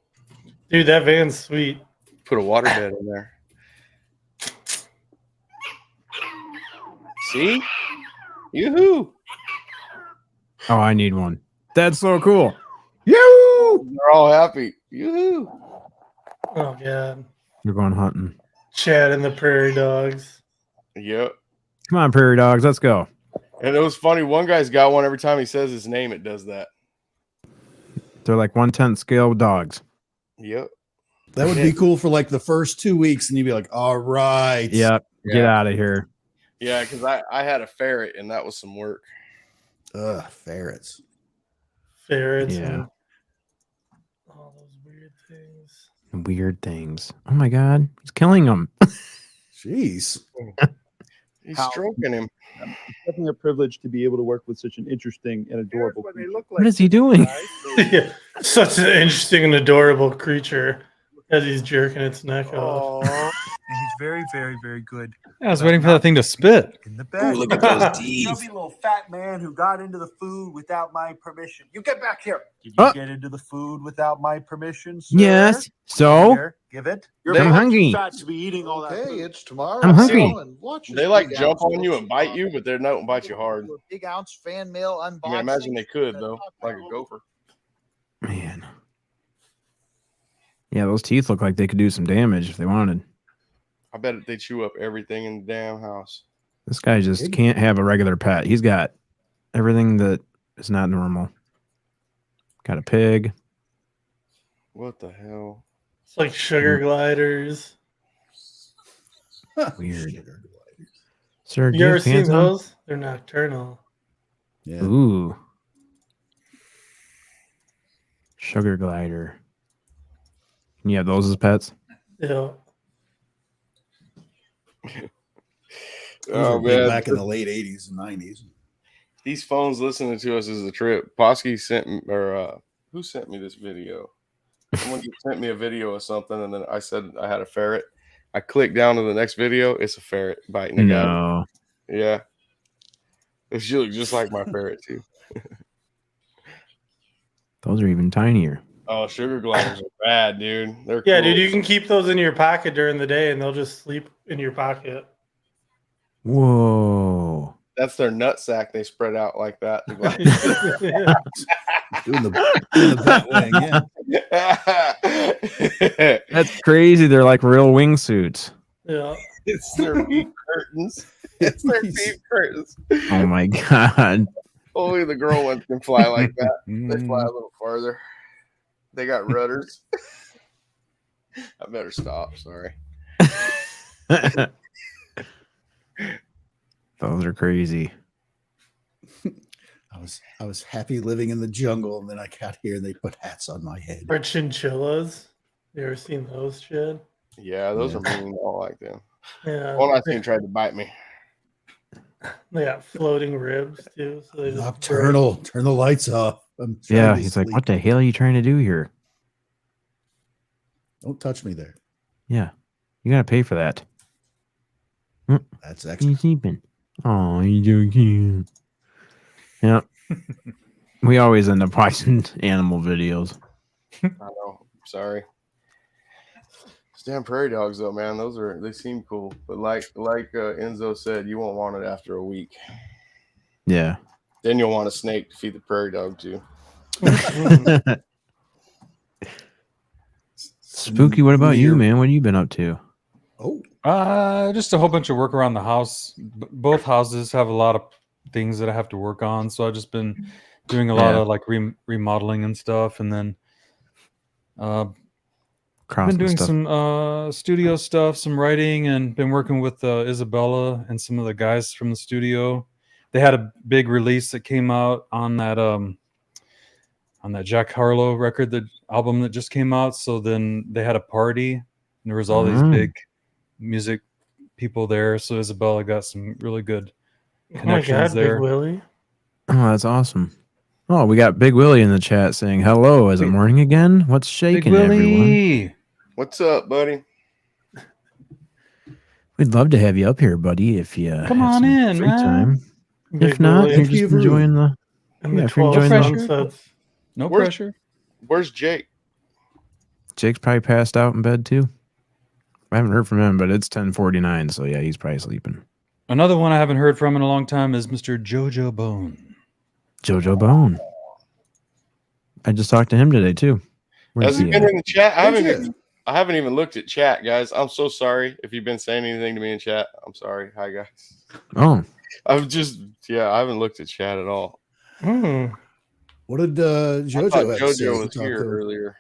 Dude, that van's sweet. Put a water bed in there. See? Yoo-hoo! Oh, I need one. That's so cool. Yoo! They're all happy. Yoo-hoo! Oh, God. You're going hunting. Chad and the prairie dogs. Yep. Come on, prairie dogs. Let's go. And it was funny. One guy's got one. Every time he says his name, it does that. They're like 1/10 scale dogs. Yep. That would be cool for like the first 2 weeks, and you'd be like, all right. Yep. Get Yeah. out of here. Yeah, because I had a ferret, and that was some work. Ugh, ferrets. Ferrets. Yeah. And all those weird things. Weird things. Oh my God. He's killing them. Jeez. He's stroking him. It's definitely a privilege to be able to work with such an interesting and adorable creature. What is he doing? Yeah. Such an interesting and adorable creature as he's jerking its neck off. And he's very, very, very good I was waiting for that thing to spit. in the bed. look at those teeth. Chubby little fat man who got into the food without my permission. You get back here. Did you Oh. get into the food without my permission, sir? Yes. So Here, give it. You're I'm far too hungry. fat to be eating all that food. it's tomorrow. I'm hungry. They like jump on you and bite you, but they don't bite you hard. Big ounce fan mail I unboxing. can imagine they could, though, like a gopher. man. Yeah, those teeth look like they could do some damage if they wanted. I bet they chew up everything in the damn house. This guy just can't have a regular pet. He's got everything that is not normal. Got a pig. What the hell? It's like sugar gliders. Weird. Sir, do You ever have seen pants on? those? They're nocturnal. Yeah. Ooh. Sugar glider. Can you have those as pets? Yeah. Those were big back in the late 80s and 90s. These phones listening to us is a trip. Posky sent me, or who sent me this video? Someone just sent me a video of something, and then I said I had a ferret. I clicked down to the next video. It's a ferret biting a guy. No. Yeah. She looks just like my ferret, too. Those are even tinier. Oh, sugar gliders are bad, dude. They're Yeah, cool. dude, you can keep those in your pocket during the day and they'll just sleep in your pocket. Whoa. That's their nut sack. They spread out like that. Doing the bat wing, yeah. That's crazy. They're like real wingsuits. Yeah. It's their beef curtains. It's their beef curtains. Oh my god. Only the girl ones can fly like that. They fly a little farther. They got rudders. I better stop. Sorry. Those are crazy. I was happy living in the jungle, and then I got here and they put hats on my head. Or chinchillas. You ever seen those shit? Yeah, those are mean. I don't like them. Yeah. One I think tried to bite me. They got floating ribs too. So they just Nocturnal. Turn the lights off. I'm trying Yeah, to he's like, sleep. what the hell are you trying to do here? Don't touch me there. Yeah. You gotta pay for that. That's extra. He's sleeping. Oh, you're so cute. Yeah. We always end up watching animal videos. I know. Sorry. These damn prairie dogs, though, man. They seem cool, but like Enzo said, you won't want it after a week. Yeah. Then you'll want a snake to feed the prairie dog too. Spooky, what about you, man? What have you been up to? Oh, Just a whole bunch of work around the house. Both houses have a lot of things that I have to work on, so I've just been doing a lot of like remodeling and stuff, and then been doing some studio stuff, some writing, and been working with Isabella and some of the guys from the studio. They had a big release that came out on that Jack Harlow record, the album that just came out. So then they had a party, and there was all these big music people there. So Isabella got some really good connections there. Big Willie. Oh, that's awesome. Oh, we got Big Willie in the chat saying, hello, is it morning again? What's shaking, Big everyone? Willie. What's up, buddy? We'd love to have you up here, buddy, if you Come have on some in, free man. time. Big If not, Willie. you're just enjoying the... And Yeah, the if you're 12 enjoying the- sunsets. No Where's- pressure. Where's Jake? Jake's probably passed out in bed, too. I haven't heard from him, but it's 10:49, so yeah, he's probably sleeping. Another one I haven't heard from in a long time is Mr. Jojo Bone. Jojo Bone. I just talked to him today, too. Where's Has he he been at? in the chat? Where's I haven't even looked at chat, guys. I'm so sorry if you've been saying anything to me in chat. I'm sorry. Hi, guys. Oh, I haven't looked at chat at all. what did I JoJo thought have to say? JoJo He was talked here to- earlier.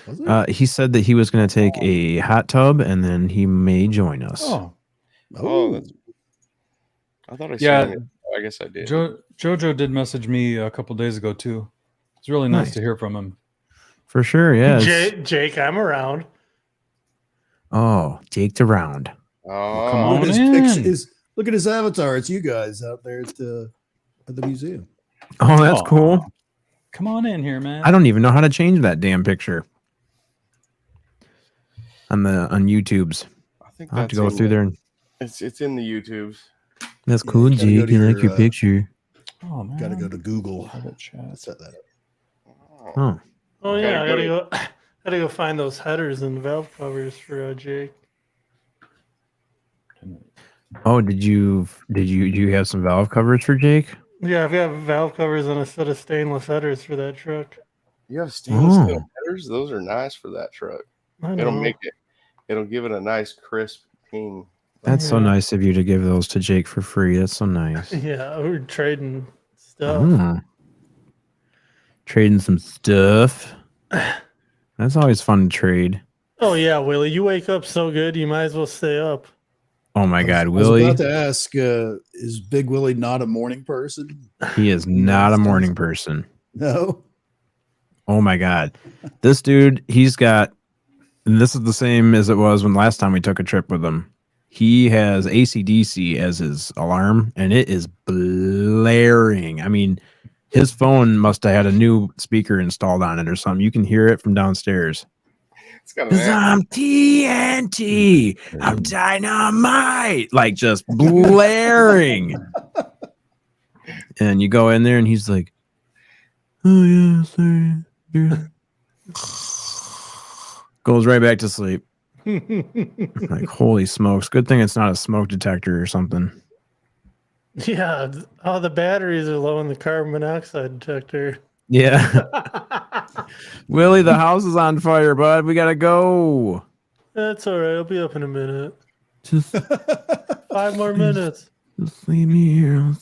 Was it? he said that he was going to take a hot tub, and then he may join us. Oh, that's. I thought I Yeah. said it. I guess I did. Jojo did message me a couple days ago too. It's really nice Nice. to hear from him. For sure, yeah. Jake, I'm around. Oh, Jake's around. Oh, Come Look on at his in. picture. Look at his avatar. It's you guys out there at the museum. Oh, that's Aw. cool. Come on in here, man. I don't even know how to change that damn picture on YouTube's. I think I'll have that's to go through there. And, It's in the YouTubes. that's Yeah, cool, you gotta go Jake. to You like your, your picture? Oh man. Got to go to Google. Private chat. Set that up. Oh, Oh yeah, I Gotta gotta go find those headers and valve covers for Jake. oh. Did you have some valve covers for Jake? Yeah, I've got valve covers and a set of stainless headers for that truck. You have stainless Oh. steel headers? Those are nice for that truck. I It'll know. it'll give it a nice crisp ping. That's so Yeah. nice of you to give those to Jake for free. That's so nice. Yeah, we're trading stuff. Oh. Trading some stuff. That's always fun to trade. Oh yeah, Willie, you wake up so good, you might as well stay up. Oh my God, I was Willie. about to ask, is Big Willie not a morning person? He is not a morning person. No. Oh my God. This dude, he's got, and this is the same as it was when last time we took a trip with him. He has AC/DC as his alarm, and it is blaring. I mean, his phone must have had a new speaker installed on it or something. You can hear it from downstairs. It's got Cause I'm TNT. I'm dynamite. Like just blaring. And you go in there and he's like, oh yeah, sorry. Yeah. Goes right back to sleep. Like, holy smokes. Good thing it's not a smoke detector or something. Yeah. Oh, the batteries are low in the carbon monoxide detector. Yeah. Willie, the house is on fire, bud. We gotta go. That's all right. I'll be up in a minute. Just 5 more minutes. Just leave me here.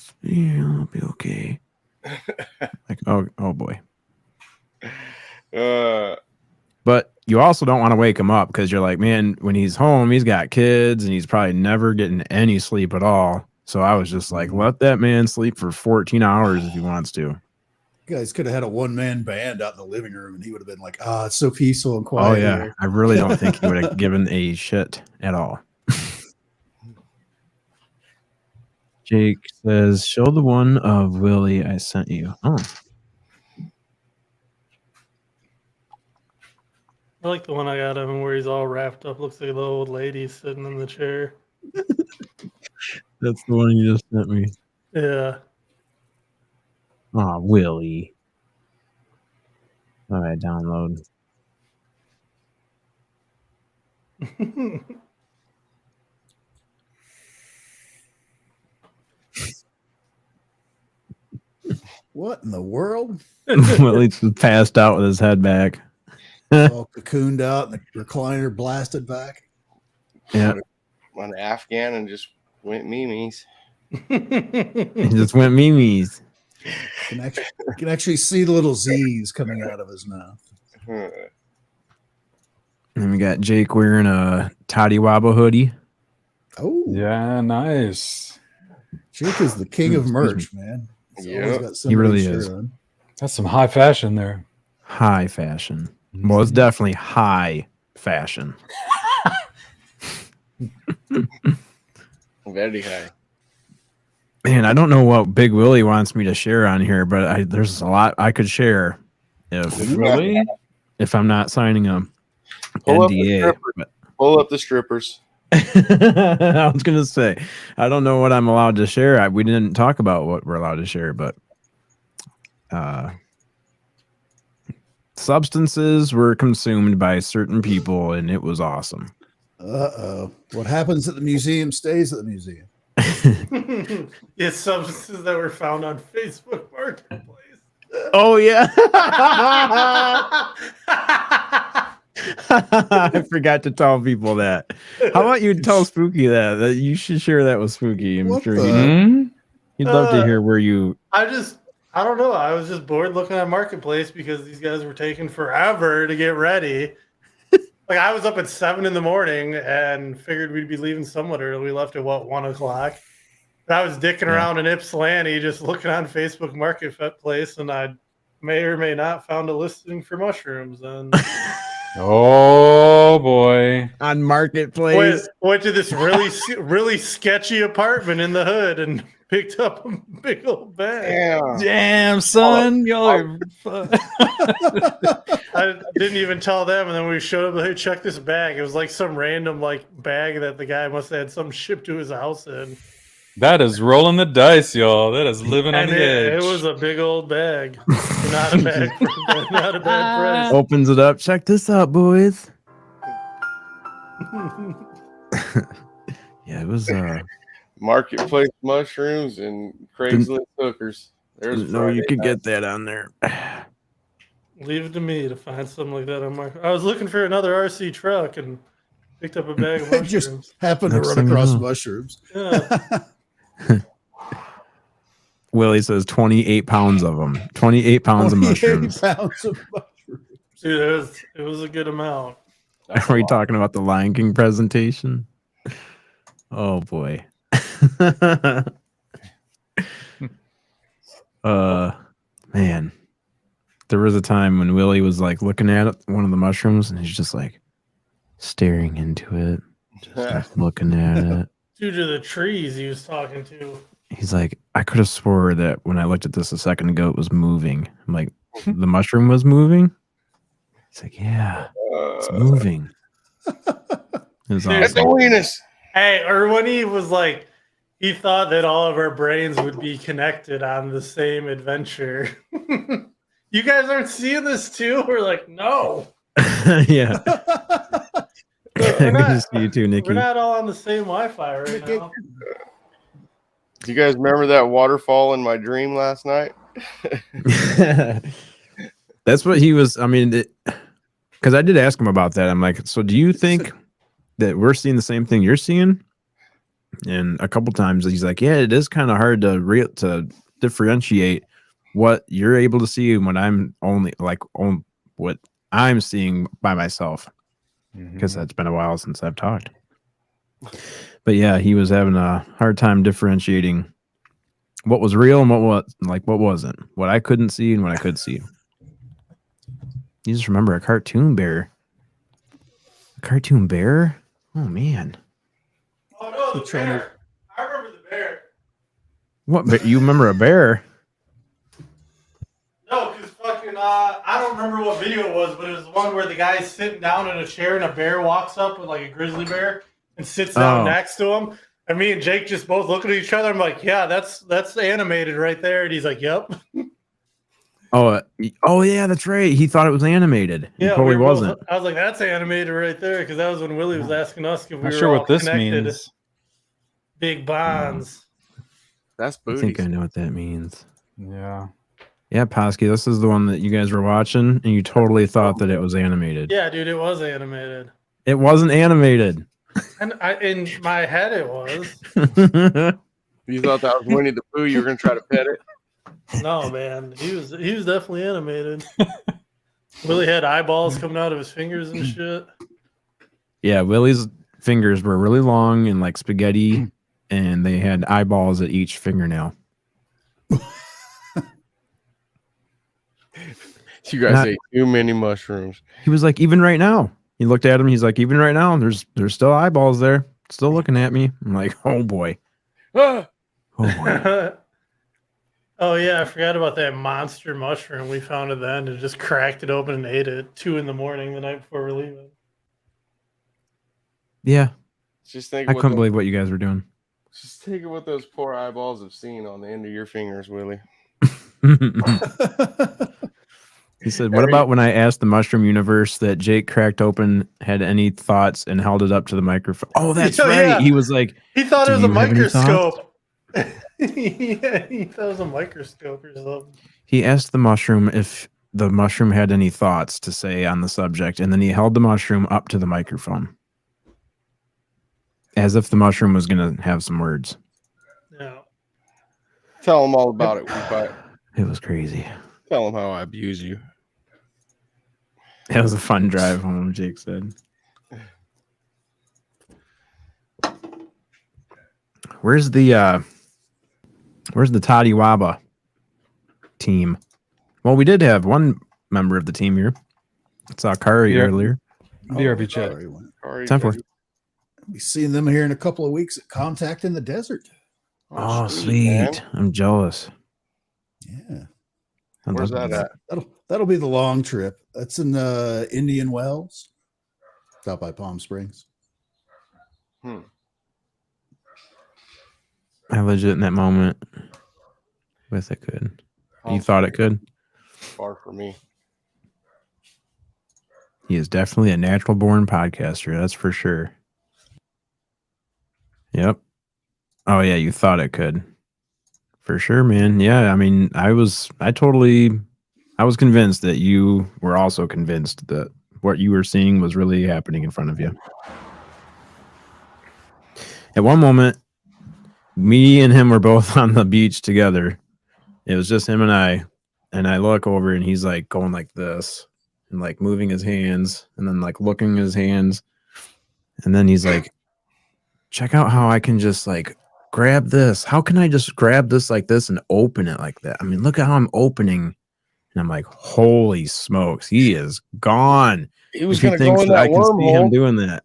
I'll be okay. Like, oh boy. But you also don't want to wake him up because you're like, man, when he's home, he's got kids and he's probably never getting any sleep at all. So I was just like, let that man sleep for 14 hours if he wants to. You guys could have had a one-man band out in the living room and he would have been like, it's so peaceful and quiet. Oh, yeah. Here. I really don't think he would have given a shit at all. Jake says, show the one of Willie I sent you. Oh. I like the one I got of him where he's all wrapped up. Looks like the old lady sitting in the chair. That's the one you just sent me. Yeah. Oh, Willie. All right, download. What in the world? Willie's passed out with his head back. All cocooned out and the recliner blasted back. Yeah. On Afghan and just went memes. He just went memes. You can actually see the little Z's coming out of his mouth. And we got Jake wearing a Toddy Wabba hoodie. Oh, yeah, nice. Jake is the king of merch, man. Yeah, he really is. On. That's some high fashion there. High fashion. Well, it's definitely high fashion. Very high. Man, I don't know what Big Willie wants me to share on here, but there's a lot I could share if I'm not signing a NDA. Pull up the strippers. I was gonna say, I don't know what I'm allowed to share. We didn't talk about what we're allowed to share, but substances were consumed by certain people, and it was awesome. What happens at the museum stays at the museum. It's substances that were found on Facebook Marketplace. Oh yeah. I forgot to tell people that. How about you tell Spooky that you should share that with Spooky? I'm sure he'd love to hear where you. I don't know. I was just bored looking at Marketplace because these guys were taking forever to get ready. Like I was up at 7 in the morning and figured we'd be leaving somewhat early. We left at 1 o'clock. I was dicking around in Ypsilanti just looking on Facebook Marketplace, and I may or may not found a listing for mushrooms. And oh boy, on Marketplace, went to this really sketchy apartment in the hood and picked up a big old bag. Damn, son, y'all are. I didn't even tell them, and then we showed up. Hey, check this bag. It was like some random bag that the guy must have had some shipped to his house in. That is rolling the dice, y'all. That is living on the edge. It was a big old bag. Not a bad price. Opens it up. Check this out, boys. Yeah, it was Marketplace mushrooms and Craigslist hookers. There's no, you could get that on there. Leave it to me to find something like that on Market. I was looking for another RC truck and picked up a bag of mushrooms. Just happened to run across mushrooms. Yeah. Willie says 28 pounds of them. 28 pounds of mushrooms. 28 pounds of mushrooms. Dude, it was a good amount. Are we talking about the Lion King presentation? Oh boy. Man. There was a time when Willie was like looking at one of the mushrooms and he's just like staring into it. Just like looking at it. Due to the trees he was talking to. He's like, I could have swore that when I looked at this a second ago, it was moving. I'm like, the mushroom was moving? He's like, yeah, it's moving. It was awesome. Hey, or when he was like, he thought that all of our brains would be connected on the same adventure. You guys aren't seeing this too? We're like, no. Yeah. Good to see you too, Nikki. We're not all on the same Wi-Fi right now. Do you guys remember that waterfall in my dream last night? That's what he was. I mean, because I did ask him about that. I'm like, so do you think that we're seeing the same thing you're seeing? And a couple times he's like, yeah, it is kind of hard to differentiate what you're able to see and what I'm what I'm seeing by myself. Because that's been a while since I've talked. But yeah, he was having a hard time differentiating what was real and what wasn't. What I couldn't see and what I could see. You just remember a cartoon bear. A cartoon bear? Oh man. Oh no, the bear. I remember the bear. What? You remember a bear? No, because fucking I don't remember what video it was, but it was the one where the guy's sitting down in a chair and a bear walks up with like a grizzly bear and sits down next to him. And me and Jake just both looking at each other. I'm like, yeah, that's animated right there. And he's like, yep. Oh yeah, that's right. He thought it was animated. Yeah, it probably wasn't. I was like, that's animated right there, because that was when Willie was asking us if we Not were sure all what this connected. means. Big bonds. That's I booty. think I know what that means. Yeah. Yeah, Posky, this is the one that you guys were watching, and you totally thought that it was animated. Yeah, dude, it was animated. It wasn't animated. And in my head, it was. You thought that was Winnie the Pooh? You were gonna try to pet it? No, man, he was definitely animated. Willie had eyeballs coming out of his fingers and shit. Yeah, Willie's fingers were really long and like spaghetti, and they had eyeballs at each fingernail. You guys ate too many mushrooms. He was like, even right now. He looked at him. He's like, even right now, there's still eyeballs there, still looking at me. I'm like, oh boy. Ah! Oh boy. Oh yeah, I forgot about that monster mushroom. We found it then and just cracked it open and ate it at 2 a.m. the night before we're leaving. Yeah. Just think. I couldn't believe what you guys were doing. Just think of what those poor eyeballs have seen on the end of your fingers, Willie. He said, what about when I asked the mushroom universe that Jake cracked open had any thoughts and held it up to the microphone? Oh, that's right. Yeah. He was like, he thought it was a "Do you have any microscope. Yeah, he thought it was a microscope or something. He asked the mushroom if the mushroom had any thoughts to say on the subject, and then he held the mushroom up to the microphone as if the mushroom was going to have some words. Yeah. Tell them all about it. Weepi. It was crazy. Tell them how I abuse you. It was a fun drive home, Jake said. Where's the Toddy Waba team? Well, we did have one member of the team here. I saw Kari earlier. BRB chat. Time for it. Be seeing them here in a couple of weeks at Contact in the Desert. Oh, sweet. man. I'm jealous. Yeah. Where's that at? That'll be the long trip. That's in Indian Wells, out by Palm Springs. I legit in that moment with it could. You thought it could? Far for me. He is definitely a natural born podcaster, that's for sure. Yep. Oh yeah, you thought it could. For sure, man. Yeah, I mean, I was convinced that you were also convinced that what you were seeing was really happening in front of you. At one moment, me and him were both on the beach together. It was just him and I look over and he's like going like this and like moving his hands and then like looking at his hands. And then he's like check out how I can just like grab this. How can I just grab this like this and open it like that? I mean, look at how I'm opening. And I'm like, holy smokes, he is gone. He was He going to go thinks in that I that can see him wormhole. doing that.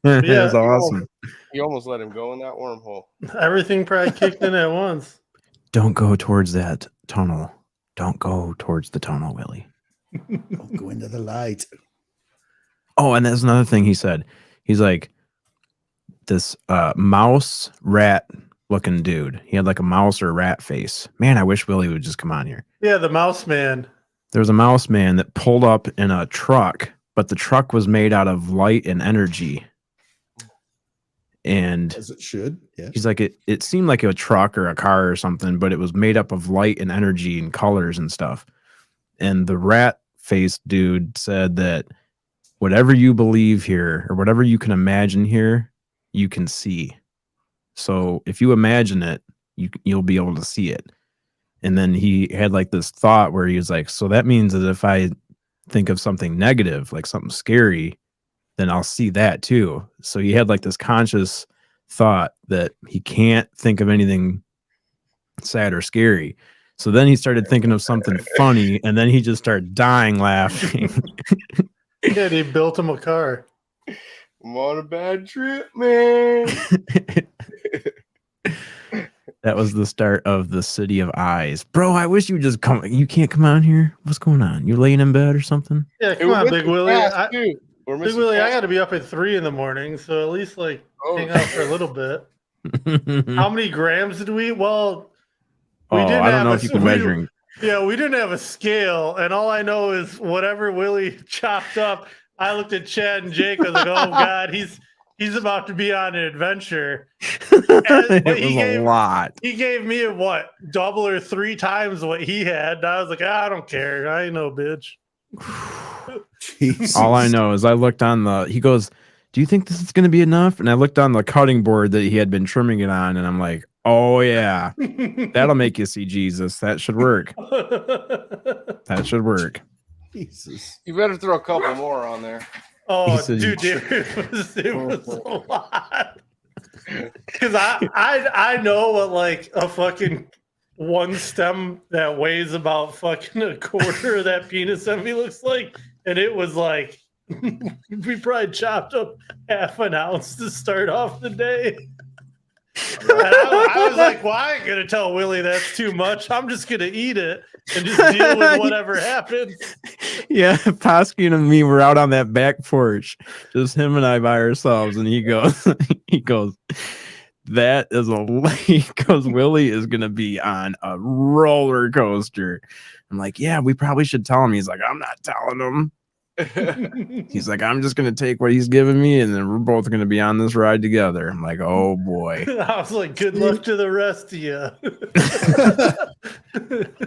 Yeah, That's awesome. You almost let him go in that wormhole. Everything probably kicked in at once. Don't go towards that tunnel. Don't go towards the tunnel, Willie. Don't go into the light. Oh, and that's another thing he said. He's like, this mouse rat looking dude. He had like a mouse or a rat face. Man, I wish Willie would just come on here. Yeah, the mouse man. There was a mouse man that pulled up in a truck, but the truck was made out of light and energy. And As it should. Yeah. he's like, it seemed like a truck or a car or something, but it was made up of light and energy and colors and stuff. And the rat faced dude said that whatever you believe here or whatever you can imagine here, you can see. So if you imagine it, you'll be able to see it. And then he had like this thought where he was like, so that means that if I think of something negative, like something scary, then I'll see that too. So he had like this conscious thought that he can't think of anything sad or scary. So then he started thinking of something funny, and then he just started dying laughing. Yeah, they built him a car. I'm on a bad trip, man. That was the start of the City of Eyes. Bro, I wish you would just come. You can't come on here? What's going on? You laying in bed or something? Yeah, come on, Big Willie. Big Willie, I I got to be up at 3 a.m, so at least like hang out for a little bit. How many grams did we eat? Well, we didn't I don't have know if you can measure. Yeah, we didn't have a scale, and all I know is whatever Willie chopped up. I looked at Chad and Jake. I was like, "Oh God, he's about to be on an adventure." It was a lot. He gave me what, double or 3 times what he had. And I was like, I don't care. I ain't no bitch. All I know is I looked on the. He goes, "Do you think this is going to be enough?" And I looked on the cutting board that he had been trimming it on, and I'm like, "Oh yeah, that'll make you see Jesus. That should work. That should work." Jesus. You better throw a couple more on there. Oh, said dude, it was a lot. Because I know what like a fucking one stem that weighs about fucking a quarter of that penis envy looks like, and it was like we probably chopped up half an ounce to start off the day. And I was like, well, I ain't gonna tell Willie that's too much. I'm just gonna eat it and just deal with whatever happens. Yeah, Posky and me were out on that back porch, just him and I by ourselves, and he goes, that is he goes, Willie is gonna be on a roller coaster. I'm like, yeah, we probably should tell him. He's like, I'm not telling him. He's like, I'm just gonna take what he's giving me, and then we're both gonna be on this ride together. I'm like, oh boy. I was like, good luck to the rest of you.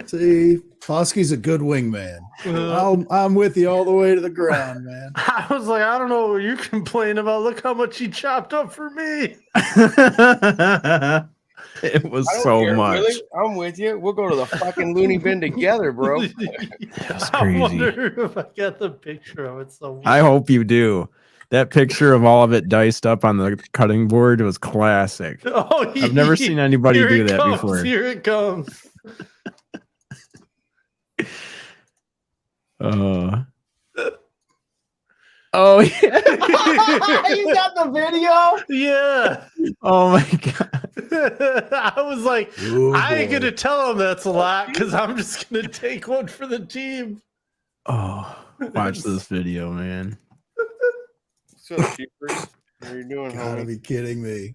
See, Posky's a good wingman. I'm with you all the way to the ground, man. I was like, I don't know what you're complaining about. Look how much he chopped up for me. It was I don't so care, much. Willie. I'm with you. We'll go to the fucking loony bin together, bro. That's I crazy. wonder if I got the picture of it somewhere. I hope you do. That picture of all of it diced up on the cutting board was classic. Oh, I've never seen anybody here do it that comes, before. Here it comes. Oh yeah. You got the video? Yeah. Oh my god. I was like, Oh, I ain't boy. gonna tell him that's a lot because I'm just gonna take one for the team. Oh, watch this video, man. So, Keepers, what are you doing, Gotta homie? be kidding me.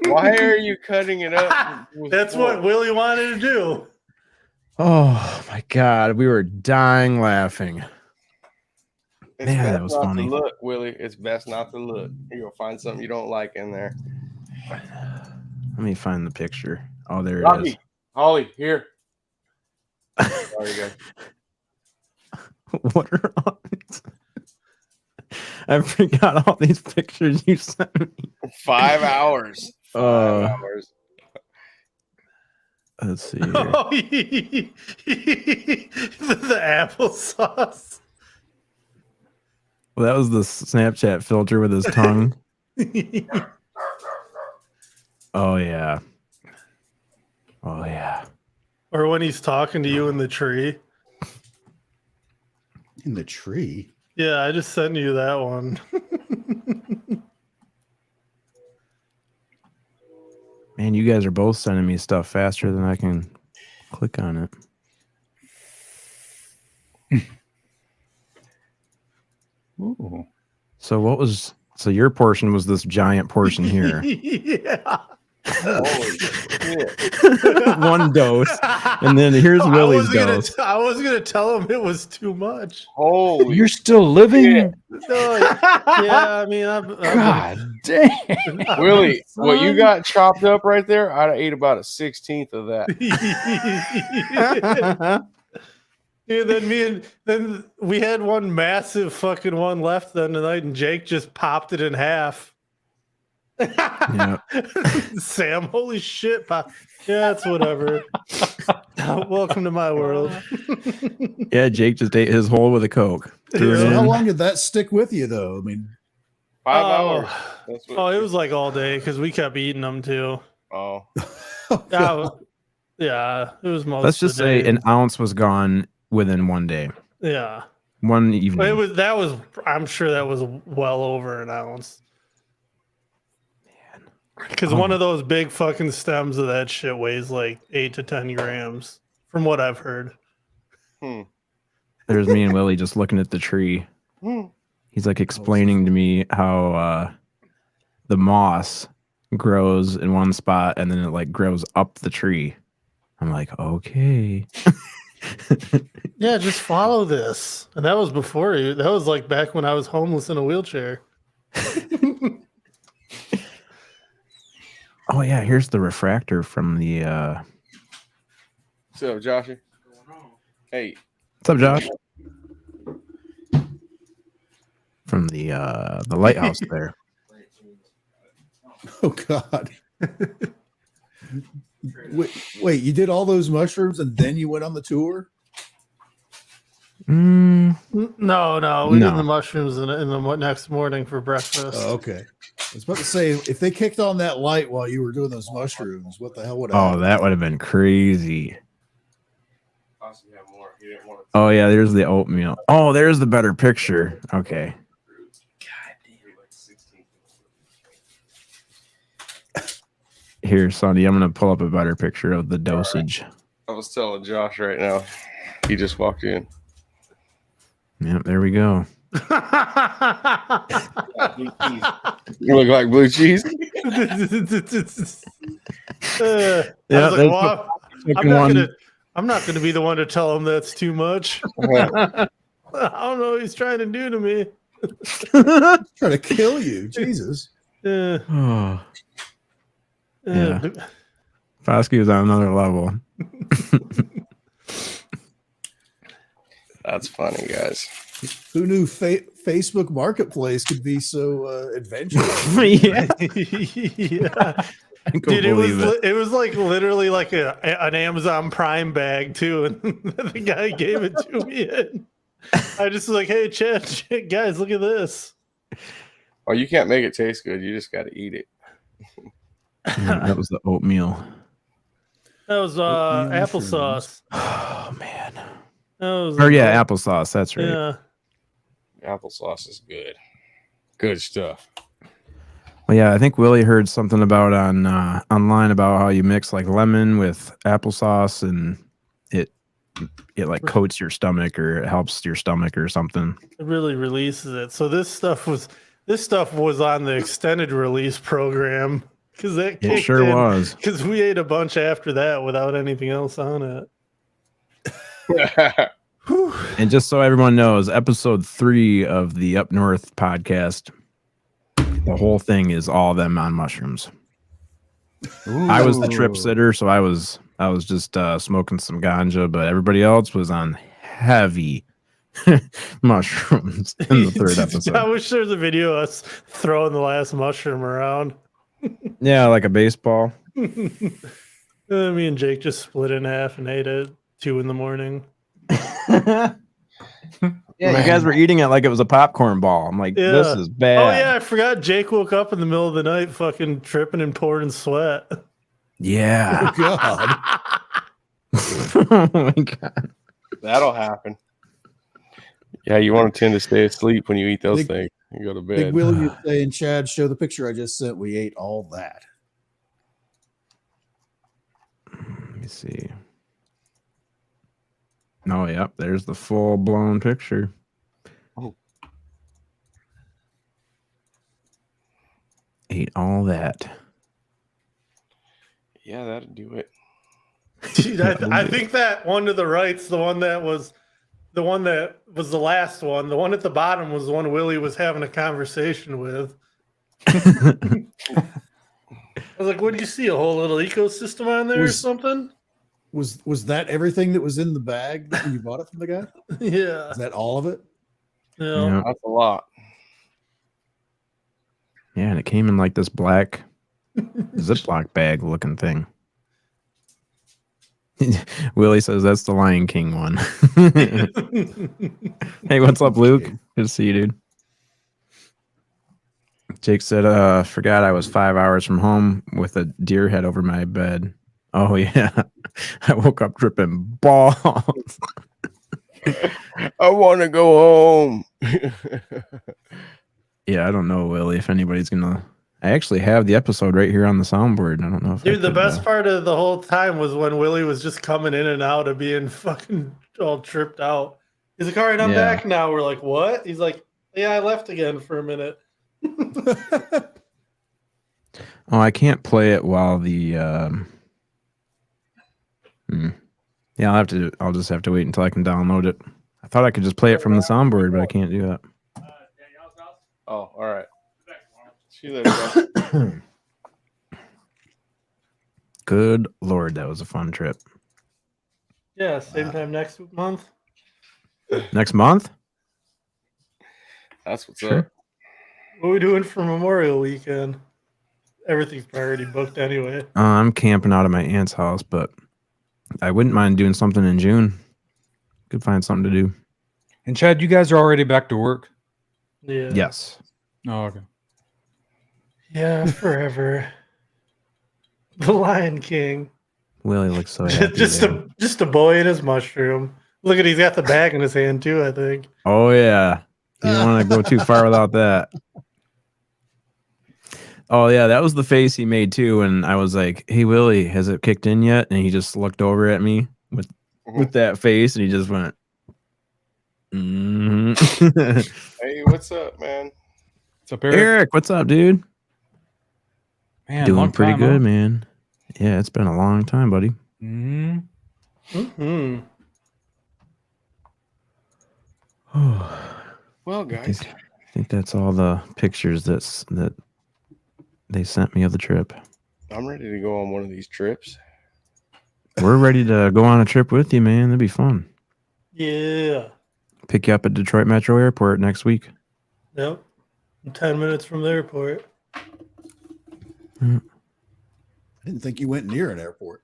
Why are you cutting it up? with That's fork? what Willie wanted to do. Oh my god, we were dying laughing. It's Man, best that was not funny. To look, Willie. It's best not to look. You're gonna find something you don't like in there. Let me find the picture. Oh, there it is. Rocky, Holly, here. Sorry, guys. What are all these? I forgot all these pictures you sent me. 5 hours. 5 hours. Let's see. Oh, the applesauce. Well, that was the Snapchat filter with his tongue. Oh yeah. Oh yeah. Or when he's talking to you in the tree. In the tree? Yeah, I just sent you that one. Man, you guys are both sending me stuff faster than I can click on it. Ooh. So your portion was this giant portion here. Yeah. Holy shit. One dose. And then here's Willie's dose. I was gonna tell him it was too much. Holy You're still living? shit. No, yeah, I mean, God damn. Willie, what you got chopped up right there, I'd have ate about a 16th of that. Yeah, then we had one massive fucking one left then tonight, and Jake just popped it in half. Yeah. Sam, holy shit! Yeah, it's whatever. Welcome to my world. Yeah, Jake just ate his whole with a Coke. Threw it So how in. long did that stick with you, though? I mean, 5 hours. That's what It was like all day because we kept eating them too. Oh. Yeah, it was most. Let's just of the say day. an ounce was gone within one day. Yeah, One evening. I'm sure that was well over an ounce. Because one of those big fucking stems of that shit weighs like 8 to 10 grams, from what I've heard. There's me and Willie just looking at the tree. He's like explaining to me how the moss grows in one spot and then it like grows up the tree. I'm like, okay. Yeah, just follow this. And that was before you. That was like back when I was homeless in a wheelchair. Oh yeah, here's the refractor from the What's up, Joshy? Hey. What's up, Josh? From the lighthouse there. oh God. Wait, you did all those mushrooms and then you went on the tour? No, we did No. the mushrooms in the next morning for breakfast. Oh, okay. I was about to say, if they kicked on that light while you were doing those mushrooms, what the hell would Oh, happen? that would have been crazy. Possibly have more. You didn't want to. Oh yeah, there's the oatmeal. Oh, there's the better picture. Okay. Here, Sonny, I'm gonna pull up a better picture of the dosage. I was telling Josh right now. He just walked in. Yep, there we go. You look like blue cheese. I'm not gonna be the one to tell him that's too much. I don't know what he's trying to do to me. Trying to kill you, Jesus. Oh. Yeah. Fosky was on another level. That's funny, guys. Who knew Facebook Marketplace could be so adventurous? Yeah. Yeah. Dude, it was like literally like an Amazon Prime bag too, and the guy gave it to me. And I just was like, "Hey, Chad, guys, look at this." Oh, you can't make it taste good. You just got to eat it. That was the oatmeal. That was applesauce. Oh man. Applesauce. That's right. Yeah. Applesauce is good. Good stuff. Well, yeah, I think Willie heard something about on online about how you mix like lemon with applesauce and it like coats your stomach or it helps your stomach or something. It really releases it. So this stuff was on the extended release program because It sure was. Because we ate a bunch after that without anything else on it. And just so everyone knows, episode 3 of the Up North podcast, the whole thing is all them on mushrooms. I was the trip sitter, so I was just smoking some ganja, but everybody else was on heavy mushrooms in the 3rd episode. I wish there was a video of us throwing the last mushroom around. Yeah, like a baseball. Me and Jake just split in half and ate at 2 a.m. Yeah, you guys were eating it like it was a popcorn ball. I'm like, this is bad. Oh yeah, I forgot. Jake woke up in the middle of the night, fucking tripping and pouring sweat. Yeah. Oh, God. Oh my God. That'll happen. Yeah, you want to tend to stay asleep when you eat those Big- things. You go to Big bed. Willie is saying, Chad, show the picture I just sent. We ate all that. Let me see. Oh, yep. There's the full blown picture. Oh. Ate all that. Yeah, that'd do it. Dude, I think that one to the right's the one that was the last one. The one at the bottom was the one Willie was having a conversation with. I was like, what did you see? A whole little ecosystem on there or something? Was that everything that was in the bag that you bought it from the guy? Yeah. Is that all of it? Yeah. Yeah. That's a lot. Yeah, and it came in like this black Ziploc bag looking thing. Willie says that's the Lion King one. Hey, what's up, Luke? Good to see you, dude. Jake said, forgot I was 5 hours from home with a deer head over my bed. Oh, yeah. I woke up dripping balls. I want to go home. Yeah, I don't know, Willie, if anybody's going to. I actually have the episode right here on the soundboard. I don't know if Dude, the best part of the whole time was when Willie was just coming in and out of being fucking all tripped out. He's like, all right, I'm back now. We're like, what? He's like, yeah, I left again for a minute. Oh, I can't play it while the. Yeah, I'll just have to wait until I can download it. I thought I could just play it from the soundboard, but I can't do that. Oh, all right. See you later, guys. Good Lord, that was a fun trip. Yeah, same time next month. Next month? That's what's Sure. up. What are we doing for Memorial Weekend? Everything's already booked anyway. I'm camping out at my aunt's house, but I wouldn't mind doing something in June. Could find something to do. And Chad, you guys are already back to work? Yeah. Yes. Oh, okay. Yeah, forever. The Lion King. Willie looks so happy. just a boy in his mushroom. Look at, he's got the bag in his hand too, I think. Oh yeah. You don't want to go too far without that. Oh yeah, that was the face he made too, and I was like, "Hey Willie, has it kicked in yet?" And he just looked over at me with that face, and he just went. Hey, what's up, man? What's up, Eric? Eric, what's up, dude? Man, Doing long pretty time, good, huh? man. Yeah, it's been a long time, buddy. Mm-hmm. Well, guys, I think that's all the pictures that they sent me of the trip. I'm ready to go on one of these trips. We're ready to go on a trip with you, man. That'd be fun. Yeah. Pick you up at Detroit Metro Airport next week. Yep. I'm 10 minutes from the airport. I didn't think you went near an airport.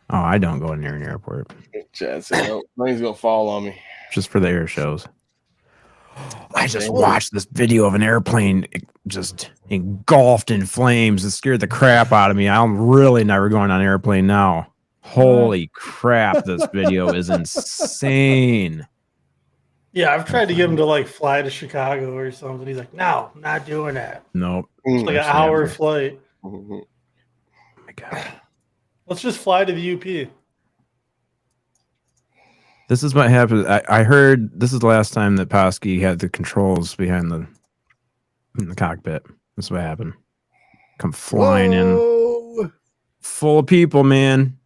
Oh, I don't go near an airport. Chad said, "No, nothing's gonna fall on me." Just for the air shows. I just watched this video of an airplane just engulfed in flames. It scared the crap out of me. I'm really never going on an airplane now. Holy crap, this video is insane. Yeah, I've tried to get him to like fly to Chicago or something. He's like, no, not doing that. Nope. It's like an hour flight. Mm-hmm. Oh my God. Let's just fly to the UP. This is what happened. I heard this is the last time that Posky had the controls behind in the cockpit. This is what happened. Come flying in. Full of people, man.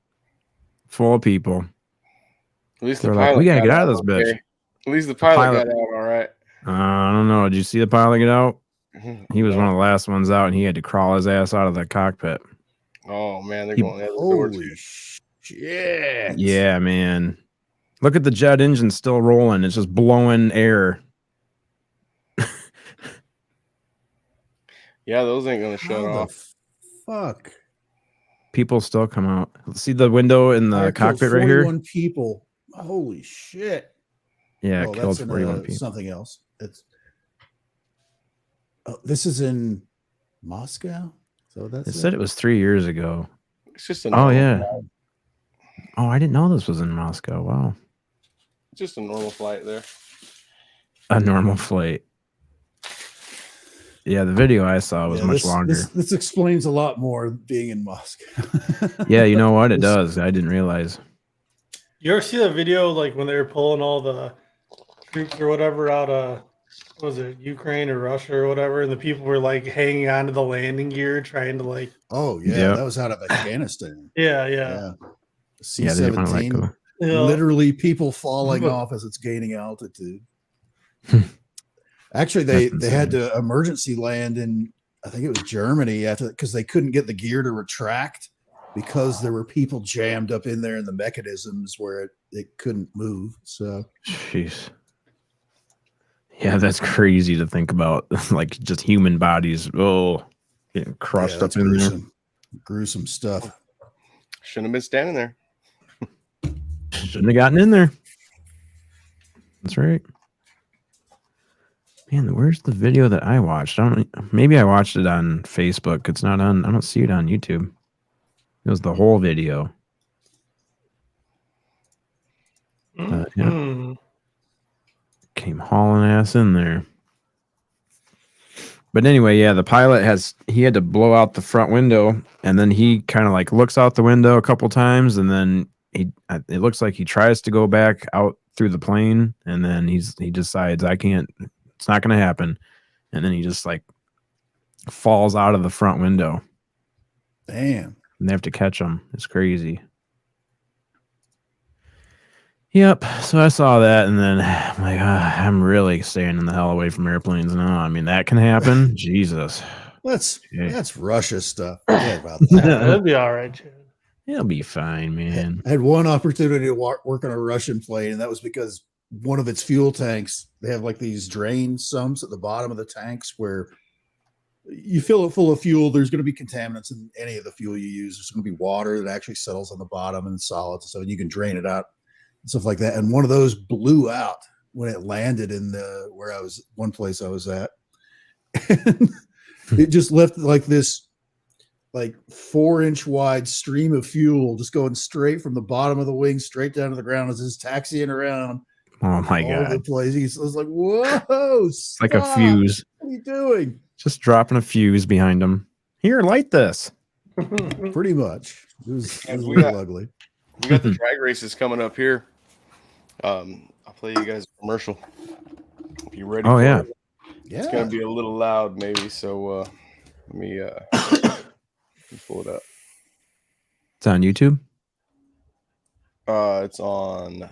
Full of people. At least They're the like, pilot we gotta got get out of out this bitch. okay. At least the pilot got out all right. I don't know. Did you see the pilot get out? He was one of the last ones out, and he had to crawl his ass out of the cockpit. Oh man, they're going to the door too. Shit. Yeah, man. Look at the jet engine still rolling. It's just blowing air. Yeah, those ain't gonna shut How the off. fuck? people still come out. See the window in the Fire killed cockpit right here? 41 people. Holy shit. Yeah, Oh, it killed that's in 41 people. something else. This is in Moscow. So that's It said it was 3 years ago. It's just a Oh normal yeah. flight. Oh, I didn't know this was in Moscow. Wow. Just a normal flight there. A normal flight. Yeah, the video I saw was much longer. This explains a lot more being in Moscow. Yeah, you know what? It does. I didn't realize. You ever see that video like when they were pulling all the troops or whatever out of what was it, Ukraine or Russia or whatever, and the people were like hanging on to the landing gear trying to like Oh yeah, Yep. that was out of Afghanistan. yeah. Yeah, they didn't want to let C-17. go. Yeah. Literally people falling off as it's gaining altitude. Actually, That's they had insane. to emergency land in, I think it was Germany, after because they couldn't get the gear to retract because there were people jammed up in there in the mechanisms where it couldn't move. So Jeez. Yeah, that's crazy to think about. Like just human bodies. Oh, getting crushed up that's in gruesome stuff. Shouldn't have been standing there. there. Shouldn't have gotten in there. That's right. Man, where's the video that I watched? I don't. Maybe I watched it on Facebook. It's not on. I don't see it on YouTube. It was the whole video. Yeah. Mhm. Came hauling ass in there. But anyway, yeah, the pilot he had to blow out the front window, and then he kind of like looks out the window a couple times, and then it looks like he tries to go back out through the plane, and then he decides I can't, it's not going to happen, and then he just like falls out of the front window. Damn. And they have to catch him. It's crazy. Yep. So I saw that, and then I'm like, I'm really staying the hell away from airplanes now. I mean, that can happen. Jesus. That's Russia stuff. Forget about Yeah, that. that'd be all right, Chad. It'll be fine, man. I had one opportunity to work on a Russian plane, and that was because one of its fuel tanks, they have like these drain sumps at the bottom of the tanks where you fill it full of fuel. There's going to be contaminants in any of the fuel you use. There's going to be water that actually settles on the bottom and solids, so you can drain it out and stuff like that. And one of those blew out when it landed in one place I was at. And it just left like this 4-inch wide stream of fuel just going straight from the bottom of the wing straight down to the ground as it's taxiing around. Oh my all over the God. place. I was like, whoa, It's like a stop. fuse. What are you doing? Just dropping a fuse behind him. Here, light this. Pretty much. It was a We little got- ugly. We got the drag races coming up here. I'll play you guys a commercial. If you're ready. Oh, for yeah. it. Yeah. It's gonna be a little loud, maybe. So let me pull it up. It's on YouTube. It's on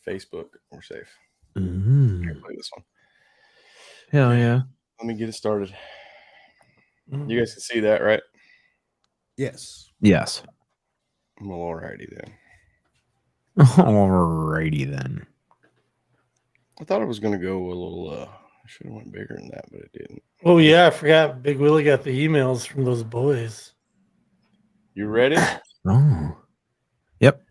Facebook. We're safe. Mm. Here, play this one. Hell yeah. Let me get it started. You guys can see that, right? Yes. Yes. Well, alrighty then. Alrighty then. I thought I was gonna go a little. I should have went bigger than that, but it didn't. Oh yeah, I forgot. Big Willie got the emails from those boys. You ready? Oh. Yep.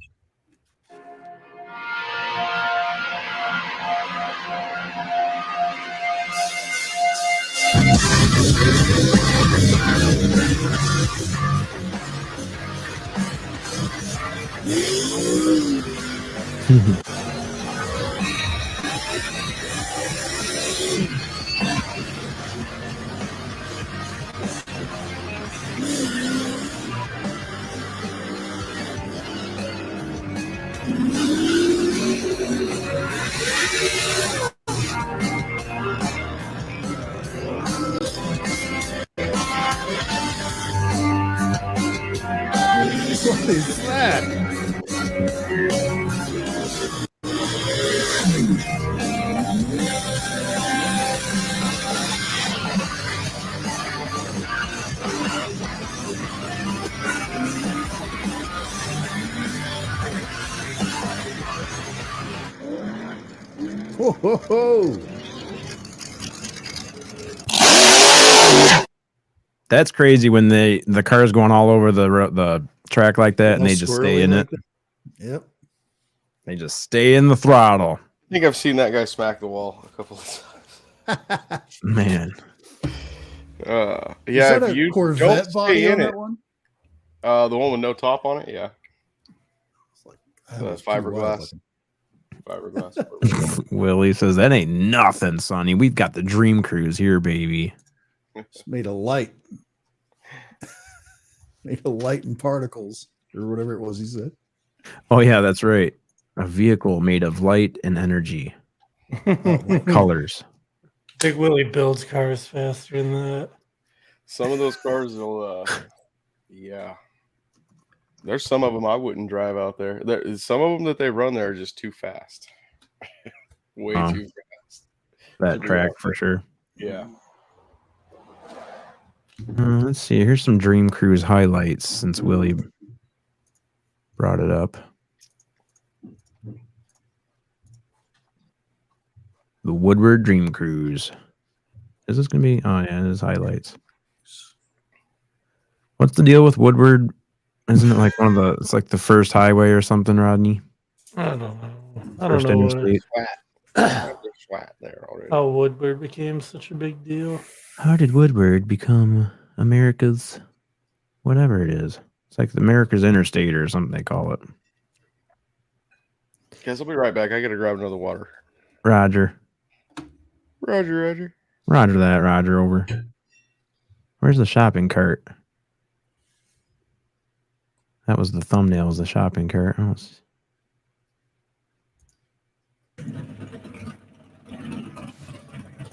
What is that? Ho, ho, ho. That's crazy when the car's going all over the track like that, and All they just stay squirrely in like it. that. Yep. They just stay in the throttle. I think I've seen that guy smack the wall a couple of times. Man. Yeah, Is that if a you Corvette don't body stay in on it, that one? the one with no top on it, yeah. That was pretty wild Fiberglass. looking. Fiberglass. Willie says, that ain't nothing, Sonny. We've got the Dream Cruise here, baby. It's made of light. Made of light and particles, or whatever it was he said. Oh, yeah, that's right. A vehicle made of light and energy. Colors. Big Willie builds cars faster than that. Some of those cars will, yeah. There's some of them I wouldn't drive out there. Some of them that they run there are just too fast. Way too fast. That track for sure. Yeah. Let's see. Here's some Dream Cruise highlights since Willie brought it up. The Woodward Dream Cruise. Is this going to be? Oh, yeah, it is highlights. What's the deal with Woodward? Isn't it like one of the, it's like the first highway or something, Rodney? I don't know. I First don't know interstate. Flat there already. how Woodward became such a big deal. How did Woodward become America's whatever it is? It's like the America's Interstate or something they call it. Guys, I'll be right back. I got to grab another water. Roger. Roger. Roger that, Roger over. Where's the shopping cart? That was the thumbnail, was the shopping cart. Oh,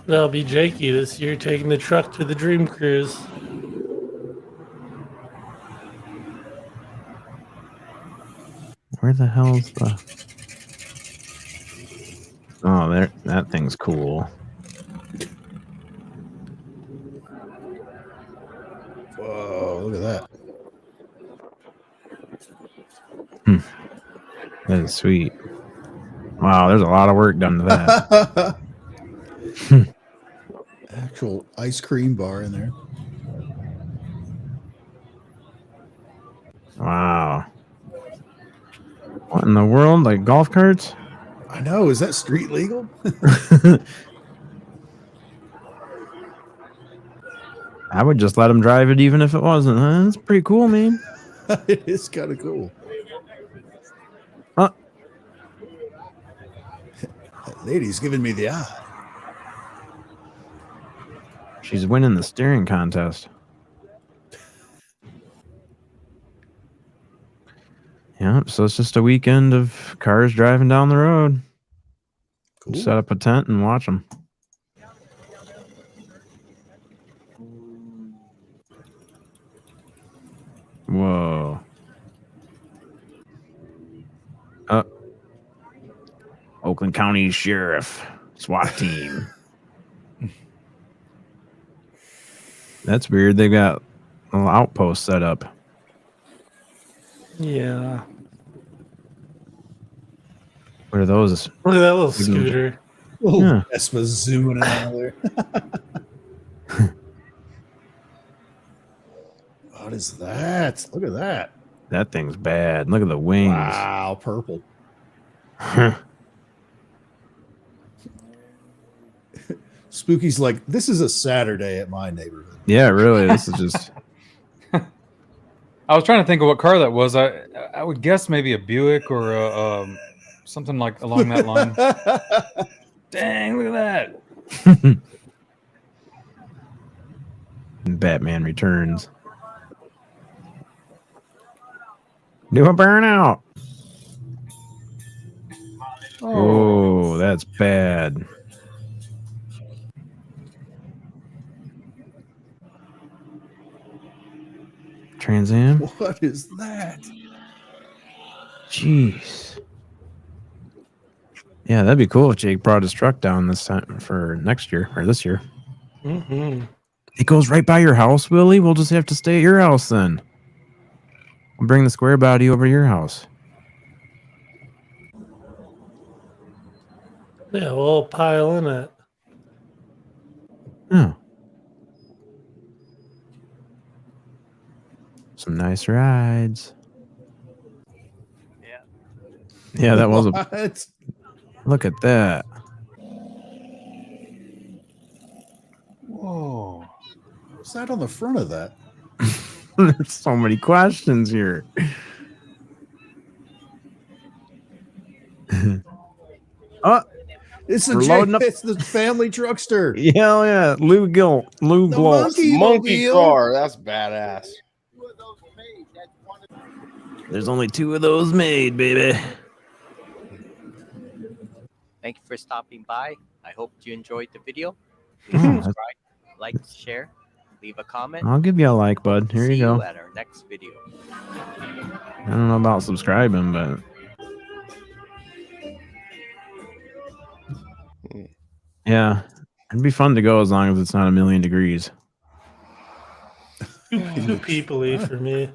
That'll be Jakey this year taking the truck to the Dream Cruise. where the hell's the... Oh, there. That thing's cool. Whoa, look at that. That is sweet. Wow, there's a lot of work done to that. Actual ice cream bar in there. Wow. What in the world? Like golf carts? I know. Is that street legal? I would just let him drive it even if it wasn't. Huh? That's pretty cool, man. It is kind of cool. That lady's giving me the eye. She's winning the steering contest. Yep, so it's just a weekend of cars driving down the road. Cool. Set up a tent and watch them. Whoa. Oakland County Sheriff SWAT team. That's weird. They got a little outpost set up. Yeah. What are those? Look at that little scooter. Oh, Yeah. Vespa zooming in out of there. What is that? Look at that. That thing's bad. Look at the wings. Wow, purple. Spooky's like, this is a Saturday at my neighborhood. Yeah, really. This is just... I was trying to think of what car that was. I would guess maybe a Buick or a, something like along that line. Dang, look at that. Batman Returns. Do a burnout. Oh, that's bad. Trans Am? What is that? Jeez. Yeah, that'd be cool if Jake brought his truck down this time for next year or this year. Mm-hmm. It goes right by your house, Willie. We'll just have to stay at your house then. We'll bring the square body over to your house. Yeah, we'll pile in it. Oh. Some nice rides. Yeah, that was a What? look at that. Whoa. What's that on the front of that? There's so many questions here. Oh, It's we're loading up. it's the family truckster. Yeah. Lou The Gloss. Monkey Monkey-mobile. car. That's badass. There's only 2 of those made, baby. Thank you for stopping by. I hope you enjoyed the video. Oh, Please subscribe, like, share, leave a comment. I'll give you a like, bud. Here See you go. at our next video. I don't know about subscribing, but yeah, it'd be fun to go as long as it's not 1,000,000 degrees. Too people-y for me.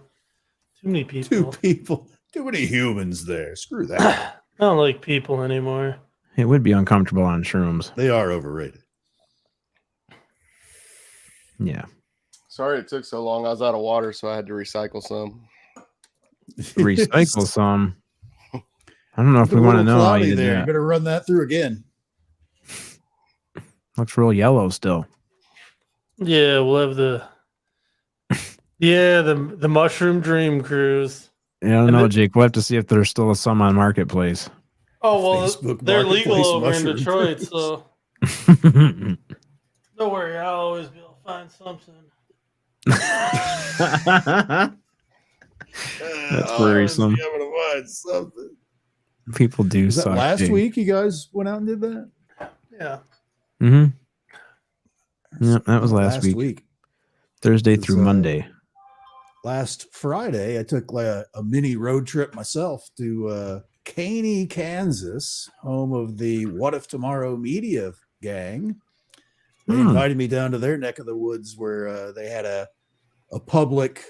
Too many people. 2 people. Too many humans there. Screw that. I don't like people anymore. It would be uncomfortable on shrooms. They are overrated. Yeah. Sorry it took so long. I was out of water, so I had to recycle some. Recycle some. I don't know if It's a we want to little know how cloudy you did there. You that. better run that through again. Looks real yellow still. Yeah, we'll have the mushroom dream cruise. Yeah, I don't know, Jake. We'll have to see if there's still some on Marketplace. Oh well, Facebook they're legal Marketplace over in mushroom Detroit, cruise. so don't worry, I'll always be able to find something. That's worrisome. I'm gonna find something. People do Was that suck. last Jake. week you guys went out and did that? Yeah. Mm-hmm. Yeah, that was last week. Thursday through Monday. Last Friday, I took like a mini road trip myself to Caney, Kansas, home of the What If Tomorrow Media gang. They invited me down to their neck of the woods where they had a public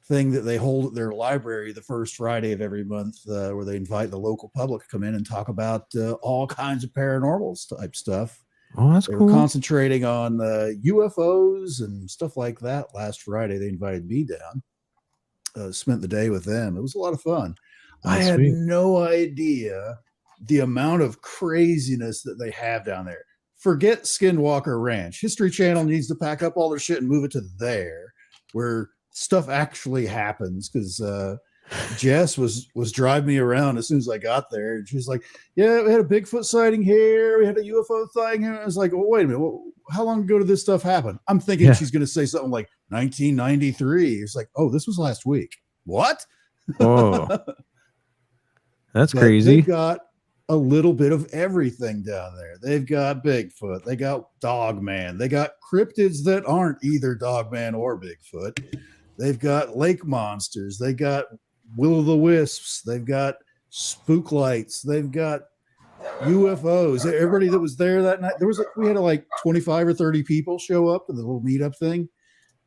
thing that they hold at their library the first Friday of every month, where they invite the local public to come in and talk about all kinds of paranormal type stuff. Oh, that's They cool. were concentrating on UFOs and stuff like that. Last Friday, they invited me down. Spent the day with them. It was a lot of fun. I That's had sweet. no idea the amount of craziness that they have down there. Forget Skinwalker Ranch. History Channel needs to pack up all their shit and move it to there, where stuff actually happens. Because Jess was driving me around as soon as I got there, and she was like, "Yeah, we had a Bigfoot sighting here. We had a UFO sighting here." I was like, "Well, wait a minute. How long ago did this stuff happen?" I'm thinking she's going to say something like 1993. It's like, "Oh, this was last week." What? Oh, that's But crazy. They've got a little bit of everything down there. They've got Bigfoot. They got Dogman. They got cryptids that aren't either Dogman or Bigfoot. They've got lake monsters. They got will-o'-the-wisps. They've got spook lights. They've got UFOs. Everybody that was there that night, we had like 25 or 30 people show up at the little meetup thing,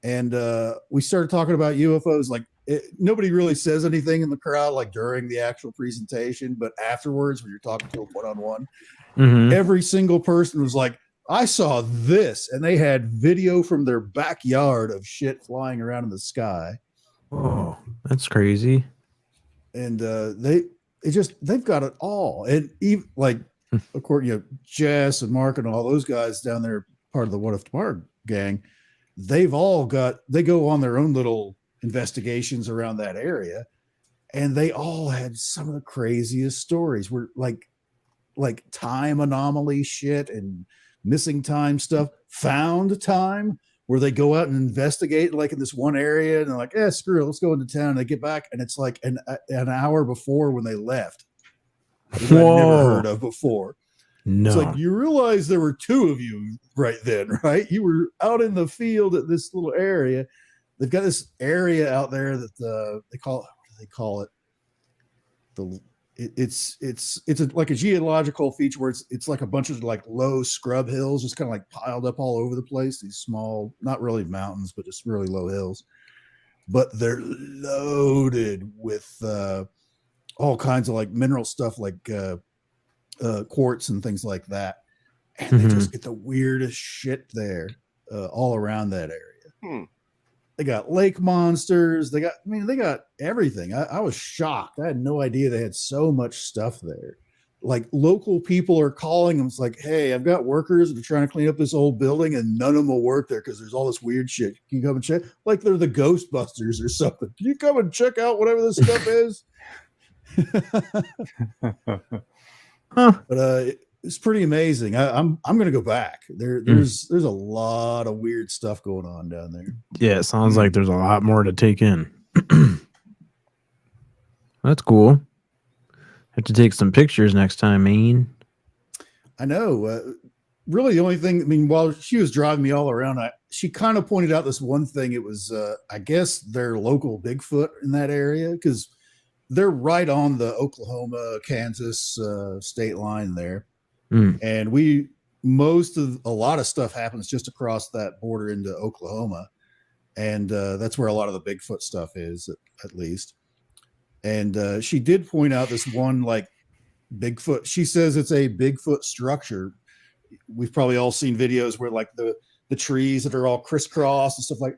and we started talking about UFOs. Like nobody really says anything in the crowd, like during the actual presentation, but afterwards, when you're talking to them one-on-one, every single person was like, "I saw this," and they had video from their backyard of shit flying around in the sky. Oh, that's crazy. And they've got it all. And even like, of course, Jess and Mark and all those guys down there, part of the What If Tomorrow gang, they go on their own little investigations around that area, and they all had some of the craziest stories. Were like time anomaly shit and missing time stuff, found time, where they go out and investigate like in this one area, and they're like, screw it, let's go into town. And they get back, and it's like an hour before when they left, which I'd never heard of before. No. It's like, you realize there were 2 of you right then, right? You were out in the field at this little area. They've got this area out there that they call it, what do they call it? It's like a geological feature where it's like a bunch of like low scrub hills, just kind of like piled up all over the place. These small, not really mountains, but just really low hills. But they're loaded with all kinds of like mineral stuff, like quartz and things like that. And they just get the weirdest shit there all around that area. They got lake monsters. They got everything. I was shocked. I had no idea they had so much stuff there. Like local people are calling them. It's like, hey, I've got workers that are trying to clean up this old building and none of them will work there because there's all this weird shit. Can you come and check? Like they're the Ghostbusters or something. Can you come and check out whatever this stuff is? But it's pretty amazing. I'm going to go back. There's a lot of weird stuff going on down there. Yeah, it sounds like there's a lot more to take in. That's cool. Have to take some pictures next time, man. I know. Really, the only thing, I mean, while she was driving me all around, she kind of pointed out this one thing. It was, I guess, their local Bigfoot in that area because they're right on the Oklahoma, Kansas state line there. And a lot of stuff happens just across that border into Oklahoma. And that's where a lot of the Bigfoot stuff is, at least. And she did point out this one, like, Bigfoot. She says it's a Bigfoot structure. We've probably all seen videos where, like, the trees that are all crisscrossed and stuff like.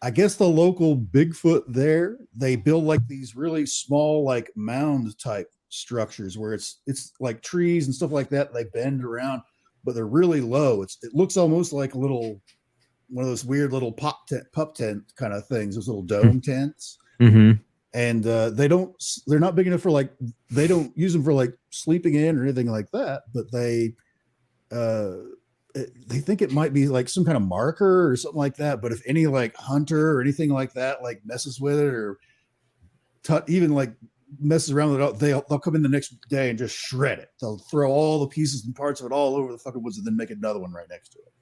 I guess the local Bigfoot there, they build, like, these really small, like, mound type structures where it's like trees and stuff like that. They bend around, but they're really low. It looks almost like a little one of those weird little pup tent kind of things, those little dome tents. Mm-hmm. And they're not big enough for, like, they don't use them for, like, sleeping in or anything like that, but they think it might be like some kind of marker or something like that. But if any, like, hunter or anything like that, like, messes with it or even like messes around with it, they'll come in the next day and just shred it. They'll throw all the pieces and parts of it all over the fucking woods and then make another one right next to it.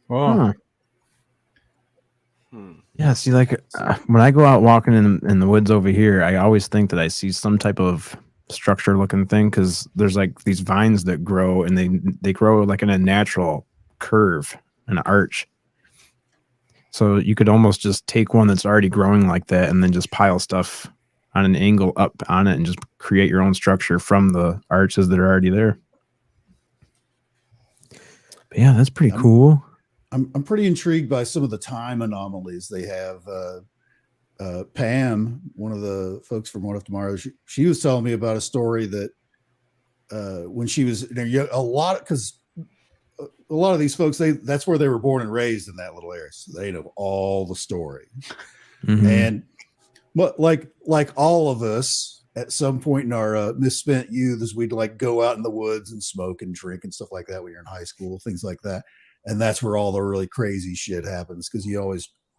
Wow. Yeah, see, like when I go out walking in the woods over here, I always think that I see some type of structure looking thing because there's like these vines that grow and they grow like in a natural curve, an arch. So you could almost just take one that's already growing like that and then just pile stuff on an angle up on it and just create your own structure from the arches that are already there. But yeah, that's pretty cool. I'm pretty intrigued by some of the time anomalies they have. Pam, one of the folks from One of Tomorrow, she was telling me about a story that when she was a lot of these folks, that's where they were born and raised in that little area, so they know all the story. Mm-hmm. And but like all of us at some point in our misspent youth, as we'd like go out in the woods and smoke and drink and stuff like that when you're in high school, things like that. And that's where all the really crazy shit happens because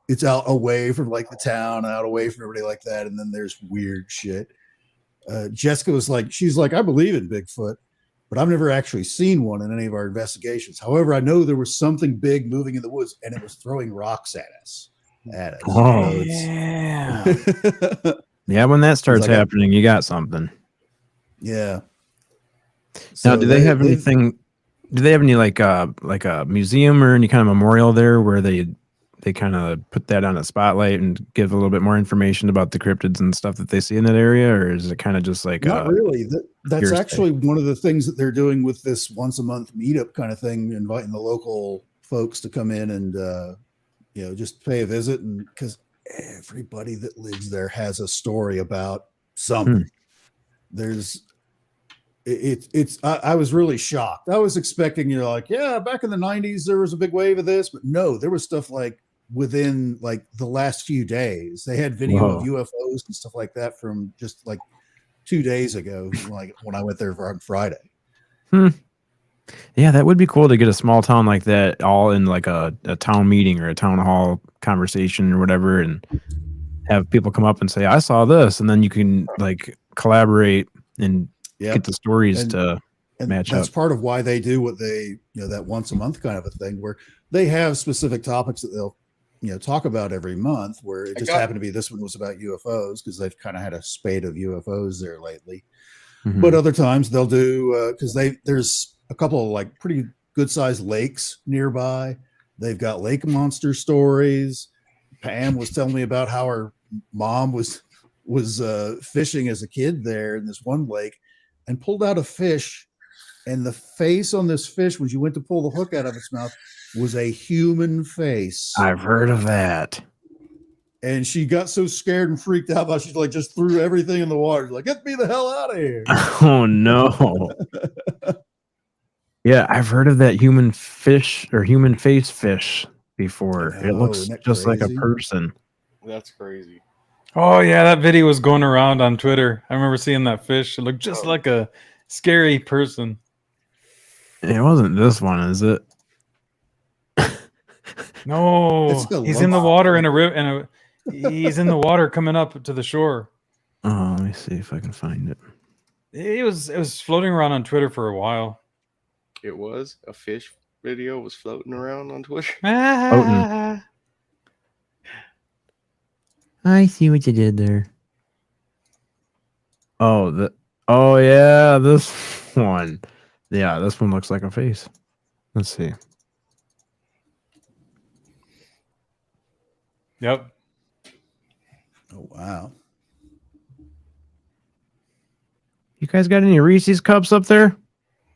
it's out away from like the town, out away from everybody like that. And then there's weird shit. Jessica was like, she's like, I believe in Bigfoot, but I've never actually seen one in any of our investigations. However, I know there was something big moving in the woods and it was throwing rocks at us. Oh, yeah. Yeah, when that starts happening, you got something. Yeah. Now, do they have anything? Do they have any like a museum or any kind of memorial there where they kind of put that on a spotlight and give a little bit more information about the cryptids and stuff that they see in that area, or is it kind of just like not really? That's actually one of the things that they're doing with this once a month meetup kind of thing, inviting the local folks to come in and just pay a visit, and because everybody that lives there has a story about something. I was really shocked. I was expecting, back in the 90s, there was a big wave of this, but no, there was stuff like within like the last few days. They had video of UFOs and stuff like that from just like 2 days ago, like when I went there on Friday. Yeah, that would be cool to get a small town like that all in like a town meeting or a town hall conversation or whatever, and have people come up and say, I saw this, and then you can like collaborate and get the stories to match up. That's part of why they do what they, that once a month kind of a thing where they have specific topics that they'll, talk about every month, where it just happened to be this one was about UFOs because they've kind of had a spate of UFOs there lately. Mm-hmm. But other times they'll do, because there's a couple of like pretty good sized lakes nearby. They've got lake monster stories. Pam was telling me about how her mom was fishing as a kid there in this one lake and pulled out a fish, and the face on this fish when you went to pull the hook out of its mouth was a human face. I've heard of that. And she got so scared and freaked out that she like just threw everything in the water. She's like, get me the hell out of here. Oh no. Yeah, I've heard of that human fish or human face fish before. It looks isn't that just like a crazy? person. That's crazy. Oh yeah, that video was going around on Twitter. I remember seeing that fish. It looked just like a scary person. It wasn't this one, is it? No, It's a he's in the lump. water in a river, he's in the water coming up to the shore. Oh, let me see if I can find it. It was floating around on Twitter for a while. It was a fish video was floating around on Twitter. I see what you did there. Oh, oh yeah, this one. Yeah, this one looks like a face. Let's see. Yep. Oh, wow. You guys got any Reese's cups up there?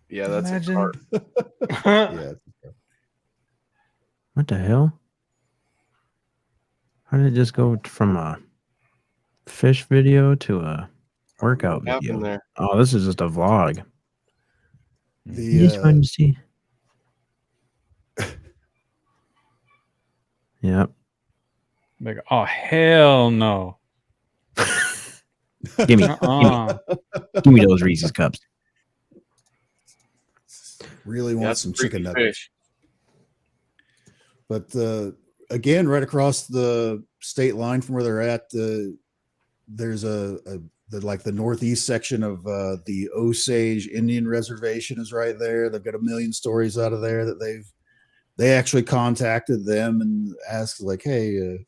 Yeah, that's Imagine. a cart. Yeah. What the hell? How did it just go from a fish video to a workout What happened video? there? Oh, this is just a vlog. The, Just wanted to see. Yep. Like, oh hell no. Give me, Uh-uh. give me those Reese's cups. really want That's some a freaky chicken nuggets. fish. But again, right across the state line from where they're at, there's the northeast section of the Osage Indian Reservation is right there. They've got a million stories out of there that they actually contacted them and asked like, hey,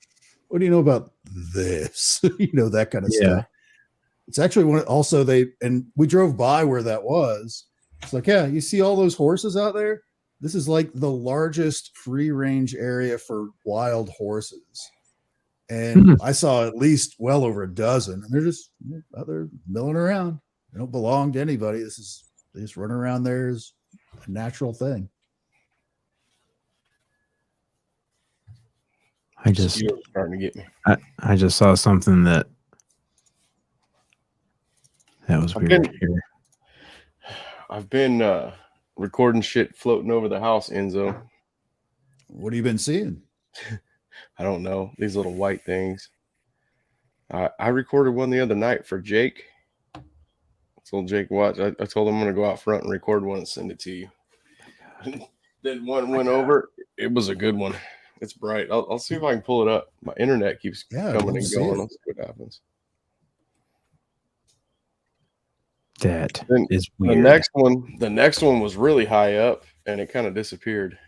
what do you know about this? That kind of stuff. It's actually we drove by where that was. It's like, yeah, you see all those horses out there? This is like the largest free range area for wild horses. And I saw at least well over a dozen, and they're just out there milling around. They don't belong to anybody. They just run around there as a natural thing. You're starting to get me. I just saw something that was weird here. I've been recording shit floating over the house, Enzo. What have you been seeing? I don't know. These little white things. I recorded one the other night for Jake. I told Jake, watch. I told him I'm going to go out front and record one and send it to you. Then one went over. It was a good one. It's bright. I'll see if I can pull it up. My internet keeps coming and going. Let's see what happens. That Then is weird. The next one was really high up, and it kind of disappeared.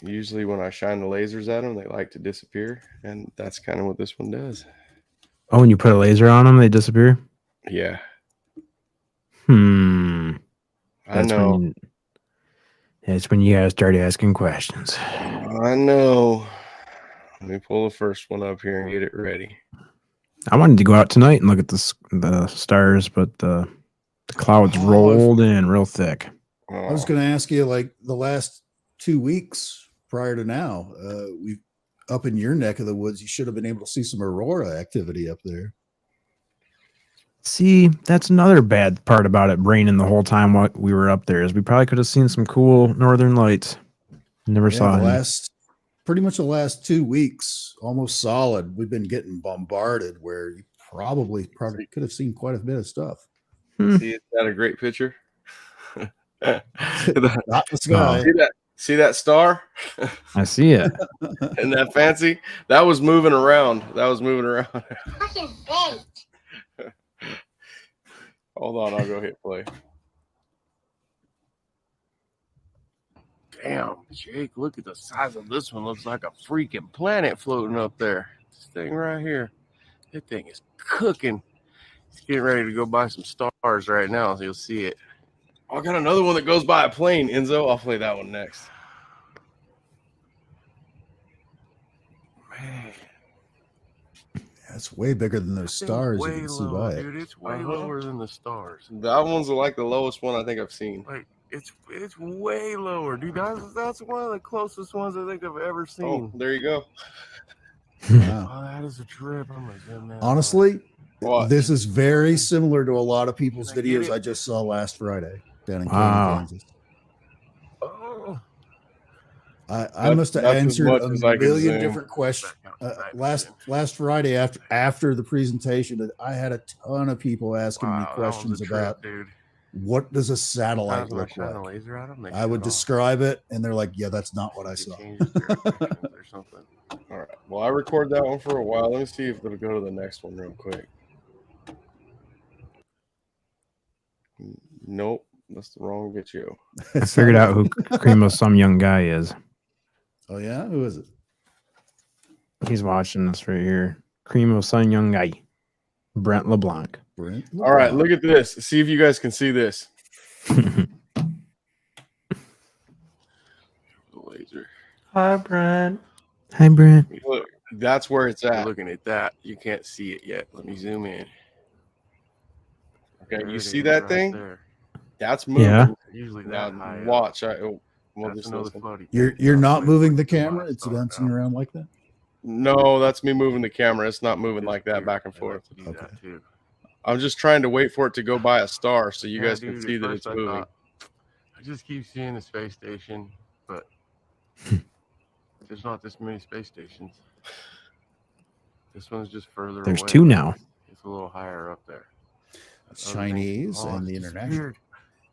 Usually when I shine the lasers at them, they like to disappear, and that's kind of what this one does. Oh, when you put a laser on them, they disappear? Yeah. I know. That's when you guys start asking questions. I know. Let me pull the first one up here and get it ready. I wanted to go out tonight and look at the stars, but the clouds rolled in real thick. I was going to ask you, like the last 2 weeks prior to now, we up in your neck of the woods, you should have been able to see some aurora activity up there. See, that's another bad part about it raining the whole time while we were up there is we probably could have seen some cool northern lights. Never saw any. Pretty much the last 2 weeks, almost solid. We've been getting bombarded where you probably could have seen quite a bit of stuff. See, is that a great picture? Not the sky. See that star? I see it. Isn't that fancy? That was moving around. Hold on, I'll go hit play. Damn, Jake, look at the size of this one. Looks like a freaking planet floating up there. This thing right here. That thing is cooking. He's getting ready to go buy some stars right now, so you'll see it. I got another one that goes by a plane, Enzo. I'll play that one next. Man. That's way bigger than those stars you can see by it. Dude, it's way lower than the stars. That one's like the lowest one I think I've seen. Wait, It's way lower, dude. That's one of the closest ones I think I've ever seen. Oh, there you go. Wow. Oh, that is a trip. I'm gonna zoom in. Honestly, What? this is very similar to a lot of people's videos I just saw last Friday down in Kansas. Oh. I must have That's as answered much a as I can million zoom. different questions. Last Friday after the presentation, I had a ton of people asking me questions about what does a satellite look like. I would describe it, and they're like, "Yeah, that's not what I saw." or something. All right. Well, I recorded that one for a while. Let me see if it'll go to the next one real quick. Nope, that's the wrong video. I figured out who Creamo Some Young Guy is. Oh yeah, who is it? He's watching this right here. Creamo Some Young Guy. Brent LeBlanc. All right, look at this. See if you guys can see this. The laser. Hi, Brent. Hi, Brent. Look, that's where it's at. Looking at that, you can't see it yet. Let me zoom in. Okay, There you it see is, that right thing? there. That's moving. Yeah. Usually Now, that high up. watch. That's another floaty. You're not moving the camera; it's dancing around like that. No, that's me moving the camera. It's not moving like that back and forth. Okay. I'm just trying to wait for it to go by a star so you guys can Dude, see at that first it's I moving. thought- I just keep seeing the space station, but there's not this many space stations. This one's just further There's away. two now. It's a little higher up there. It's Chinese Oh, and the it's international. disappeared.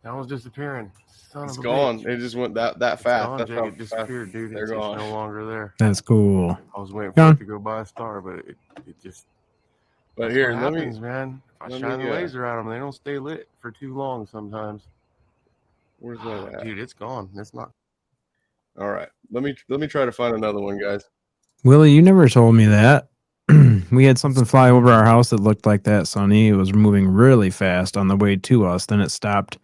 That one's disappearing. Son It's of a gone. bitch. It just went that It's fast. gone, That's Jake. how It disappeared, dude. They're It's gone. no longer there. That's cool. I was waiting for Gone. it to go by a star, but it just. But that's here, what let me- happens, man. If I let shine me, the laser at them, they don't stay lit for too long sometimes. Where's that at? Dude, it's gone. It's not. All right. Let me try to find another one, guys. Willie, you never told me that. We had something fly over our house that looked like that, Sonny. It was moving really fast on the way to us. Then it stopped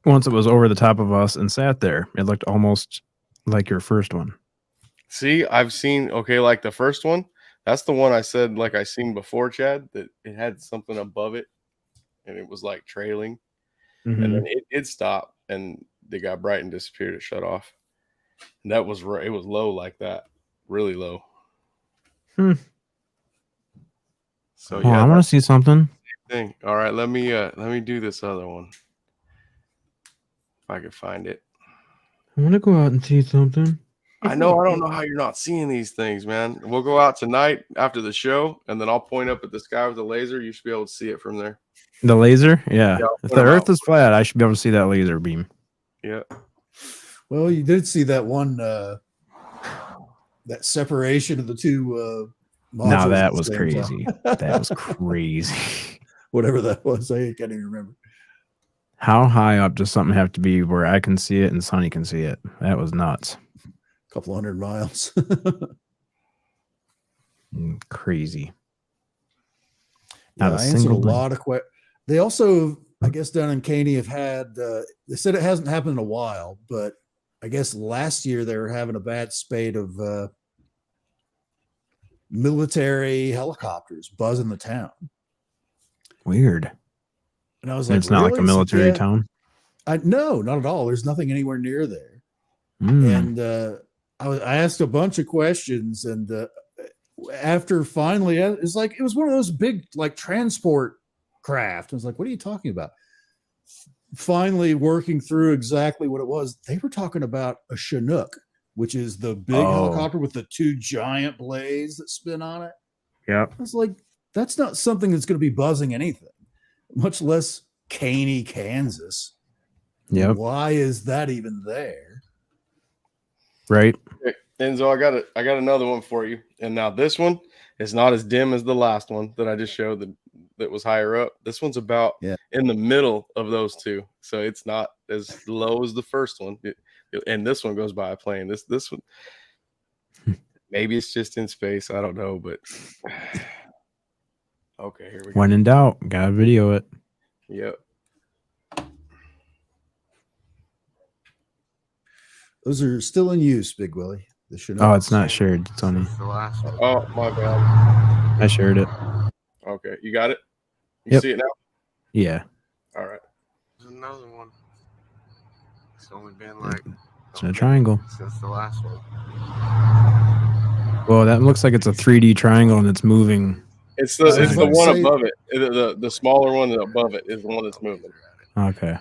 once it was over the top of us and sat there. It looked almost like your first one. See, I've seen, okay, like the first one, that's the one I said, like I seen before, Chad, that it had something above it and it was like trailing. Mhm. And then it stopped and they got bright and disappeared. It shut off. And that was, it was low like that, really low. Hmm. So Oh, yeah, I want to see something. thing. All right, let me do this other one. If I can find it. I want to go out and see something. I know I don't know how you're not seeing these things, man. We'll go out tonight after the show, and then I'll point up at the sky with a laser. You should be able to see it from there. The laser? Yeah. Yeah, I'll If point the 'em Earth out. is flat, I should be able to see that laser beam. Yeah. Well, you did see that one, that separation of the two modules. Now at that the was same crazy. time. That was crazy. Whatever that was, I can't even remember. How high up does something have to be where I can see it and Sonny can see it? That was nuts. A couple 100 miles. Crazy. Yeah, Not a I answered a single lot of questions. They also, I guess, down in Caney have had. They said it hasn't happened in a while, but I guess last year they were having a bad spate of military helicopters buzzing the town. Weird. And I was And like, it's not like a "Really?" military Yeah. town. No, not at all. There's nothing anywhere near there. Mm. And I asked a bunch of questions, and after finally, it's like it was one of those big like transport craft. I was like, "What are you talking about?" Finally, working through exactly what it was, they were talking about a Chinook, which is the big helicopter with the two giant blades that spin on it. Yep. I was like, "That's not something that's going to be buzzing anything, much less Caney, Kansas." Yep. Why is that even there? Right. Okay, Enzo, I got another one for you. And now this one is not as dim as the last one that I just showed that was higher up. This one's about in the middle of those two. So it's not as low as the first one. And this one goes by a plane. This one, maybe it's just in space. I don't know, but okay, here we go. When in doubt, gotta video it. Yep. Those are still in use, Big Willie. The Chinook. Oh, it's not shared, Sonny. Oh, my bad. I shared it. Okay, you got it? You Yep. see it now? Yeah. All right. There's another one. It's only been like It's in a triangle. since the last one. Well, that looks like it's a 3D triangle and it's moving. It's the one above it. The smaller one above it is the one that's moving. Okay.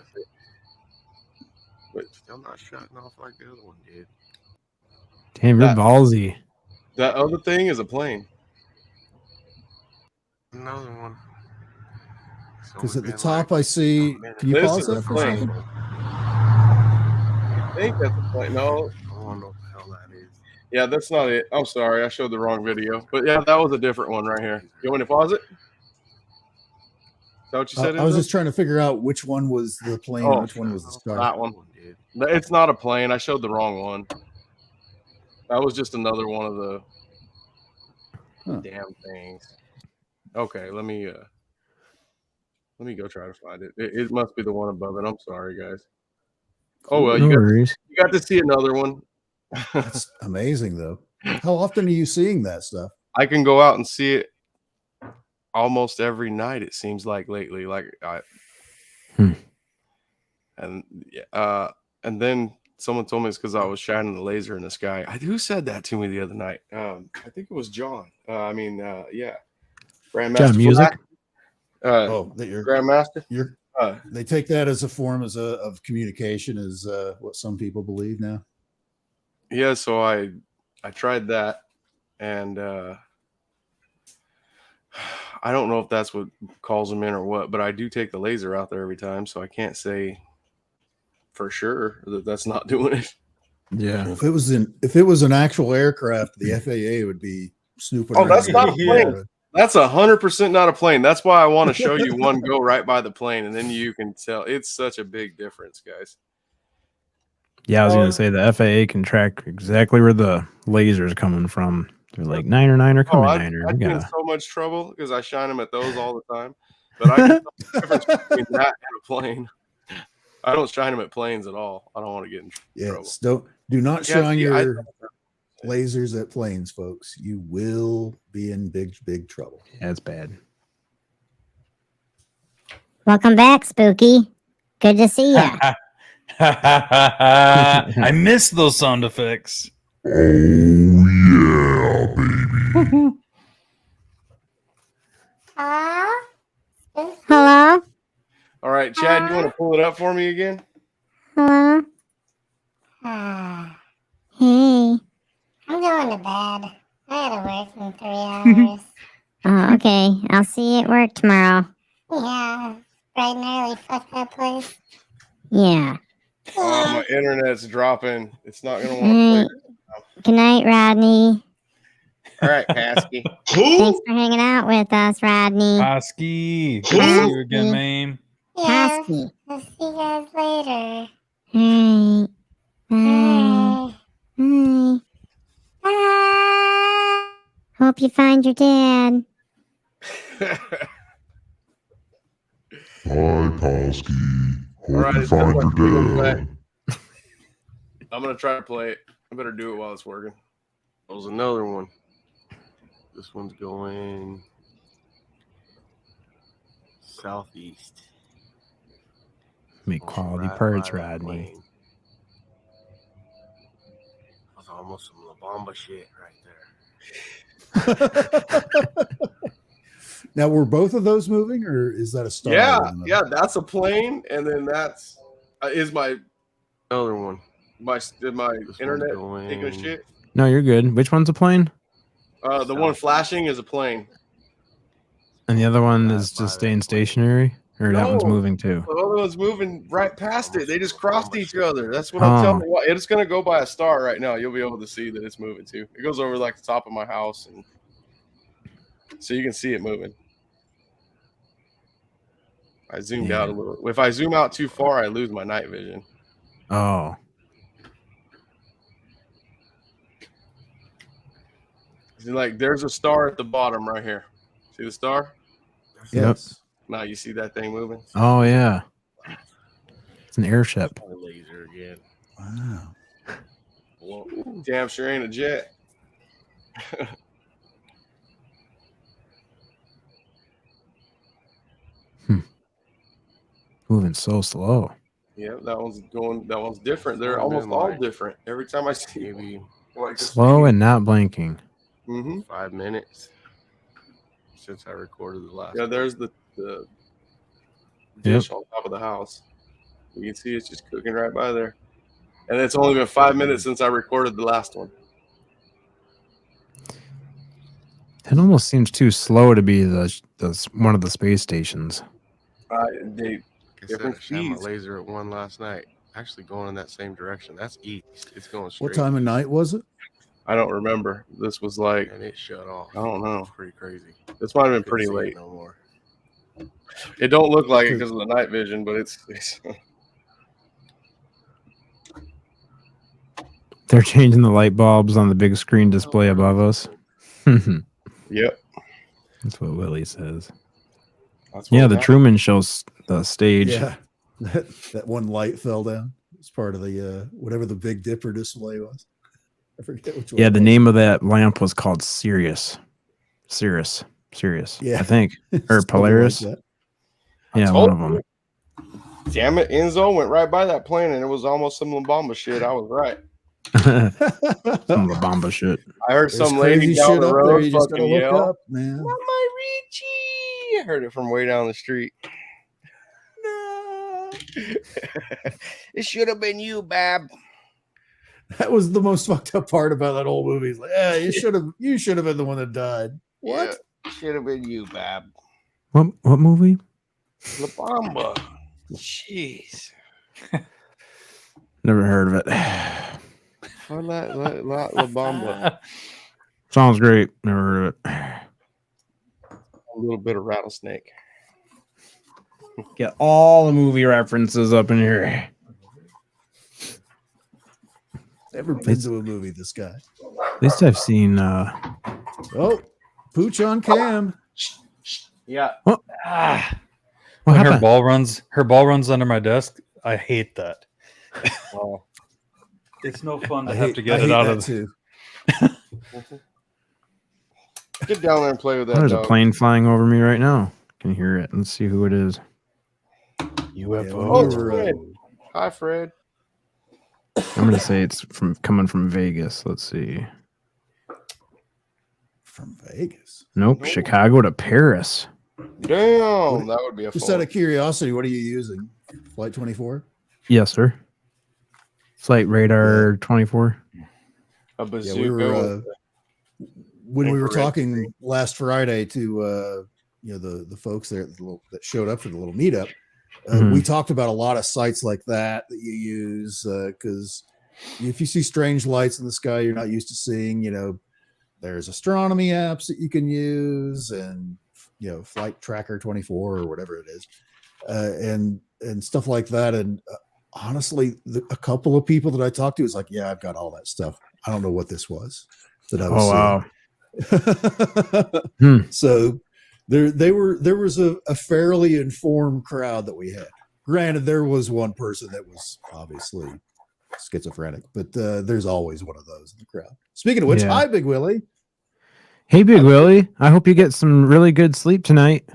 But still not shutting off like the other one did. Damn, you're ballsy. That other thing is a plane. Another one. Because at the top I see. Can you This pause is that a for a plane. second? I think that's a plane. No. I don't know what the hell that is. Yeah, that's not it. I'm sorry. I showed the wrong video. But yeah, that was a different one right here. You want me to pause it? Is that what you said? I was just trying to figure out which one was the plane, and which one was the star. That one. It's not a plane. I showed the wrong one. That was just another one of the damn things. Okay, let me go try to find it. It must be the one above it. I'm sorry, guys. Oh well, No you worries. got to see another one. That's amazing, though. How often are you seeing that stuff? I can go out and see it almost every night. It seems like lately, and then someone told me it's because I was shining the laser in the sky. Who said that to me the other night? I think it was John. Yeah, Grandmaster. John Music. That you're Grandmaster. They take that as a form of communication, is what some people believe now. Yeah, so I tried that, and I don't know if that's what calls them in or what, but I do take the laser out there every time, so I can't say for sure that that's not doing it. Yeah. If it was an actual aircraft, the FAA would be snooping. Oh, that's around. not a plane. That's 100% not a plane. That's why I want to show you one go right by the plane, and then you can tell. It's such a big difference, guys. Yeah, I was gonna say the FAA can track exactly where the laser's coming from. They're like Niner coming Niner. I We get in gotta... so much trouble because I shine them at those all the time. But I can tell the difference between that and a plane. I don't shine them at planes at all. I don't want to get in trouble. Yes, do not shine your lasers at planes, folks. You will be in big trouble. Yeah, it's bad. Welcome back, Spooky. Good to see you. I miss those sound effects. Oh yeah, baby. Hello? All right, Chad, you want to pull it up for me again? Hello? Hey. I'm going to bed. I gotta work in 3 hours. Oh, okay. I'll see you at work tomorrow. Yeah, bright and early. Fuck that place. Yeah. Oh, my internet's dropping. It's not gonna want to play. Good night, Rodney. All right, Pasky. Thanks for hanging out with us, Rodney. Pasky. Good to see you again, Mame. Yeah, Pasky. I'll see you guys later. Hey. Bye. Bye. Bye. Hope you find your dad. Bye, Polsky. Hope All right, you it's find like your dad. I'm gonna try to play it. I better do it while it's working. There's another one. This one's going southeast. Make quality parts, Rodney. That's almost some La Bamba shit right there. Now, were both of those moving, or is that a star? Yeah, that's a plane, and then that's is my other one. My internet taking a shit. No, you're good. Which one's a plane? The one flashing is a plane. And the other one is just staying stationary? Or that one's moving too? The other one's moving right past it. They just crossed each other. That's what I'm telling you. It's going to go by a star right now. You'll be able to see that it's moving too. It goes over like the top of my house, and so you can see it moving. I zoomed out a little. If I zoom out too far, I lose my night vision. Oh. See, like there's a star at the bottom right here. See the star? Yes. Now you see that thing moving? Oh yeah. It's an airship. Laser again. Wow. Well, damn sure ain't a jet. Moving so slow. Yeah, that one's going. That one's different. They're Only almost been all like different. Every time I see maybe like Slow and not blinking. 5 minutes since I recorded the last. Yeah, one. there's the dish on top of the house. You can see it's just cooking right by there. And it's only been 5 minutes since I recorded the last one. It almost seems too slow to be the one of the space stations. They Like I said, different I shot my speeds. laser at one last night. Actually going in that same direction. That's east. It's going straight. What time of night was it? I don't remember. This was like, And it shut off. I don't know. It's pretty crazy. This might have been Couldn't pretty see it late. no more. It don't look like it because of the night vision, but it's They're changing the light bulbs on the big screen display above us. Yep. That's what Willie says. That's what Yeah, it the happened. Truman shows the stage. Yeah, that one light fell down. It's part of the whatever the Big Dipper display was. I forget which one. Yeah, it the was. name of that lamp was called Sirius. Sirius. Yeah. I think. Or Something like Polaris. that. Yeah, told one of them. Damn it, Enzo went right by that plane and it was almost some Lambamba shit. I was right. Some Lambamba shit. I heard There's some lady crazy down shit the up there. road You just gotta fucking look yell, up, man. Mama Richie! I heard it from way down the street. No. It should have been you, Bab. That was the most fucked up part about that whole movie. It's like, yeah, you should have been the one that died. What? Yeah, should have been you, Bab. What movie? La Bamba. Jeez. Never heard of it. La Bamba. Sounds great. Never heard of it. A little bit of rattlesnake. Get all the movie references up in here. Never been to a movie, this guy. At least I've seen Oh, Pooch on cam. Yeah. What When her happened? ball runs under my desk. I hate that. Oh. It's no fun to I have hate, to get I it hate out that of. too. Get down there and play with that. There's a dog. plane flying over me right now. Can hear it. Let's see who it is. UFO. Oh, it's Fred. Hi, Fred. I'm gonna say it's coming from Vegas. Let's see. From Vegas. Nope, Chicago to Paris. Damn, that would be a Just fun. out of curiosity, what are you using? Flight 24? Yes, sir. Flight Radar 24. A Yeah, bazooka. we were when we were infrared talking last Friday to the folks there that showed up for the little meetup. We talked about a lot of sites like that you use because if you see strange lights in the sky you're not used to seeing, there's astronomy apps that you can use, and Flight Tracker 24 or whatever it is, and stuff like that. And honestly, a couple of people that I talked to is like, yeah, I've got all that stuff. I don't know what this was that I was seeing. Wow. So there was a fairly informed crowd that we had. Granted, there was one person that was obviously schizophrenic, but there's always one of those in the crowd. Speaking of which, Yeah. hi, Big Willie. Hey, Big Willie. I hope you get some really good sleep tonight.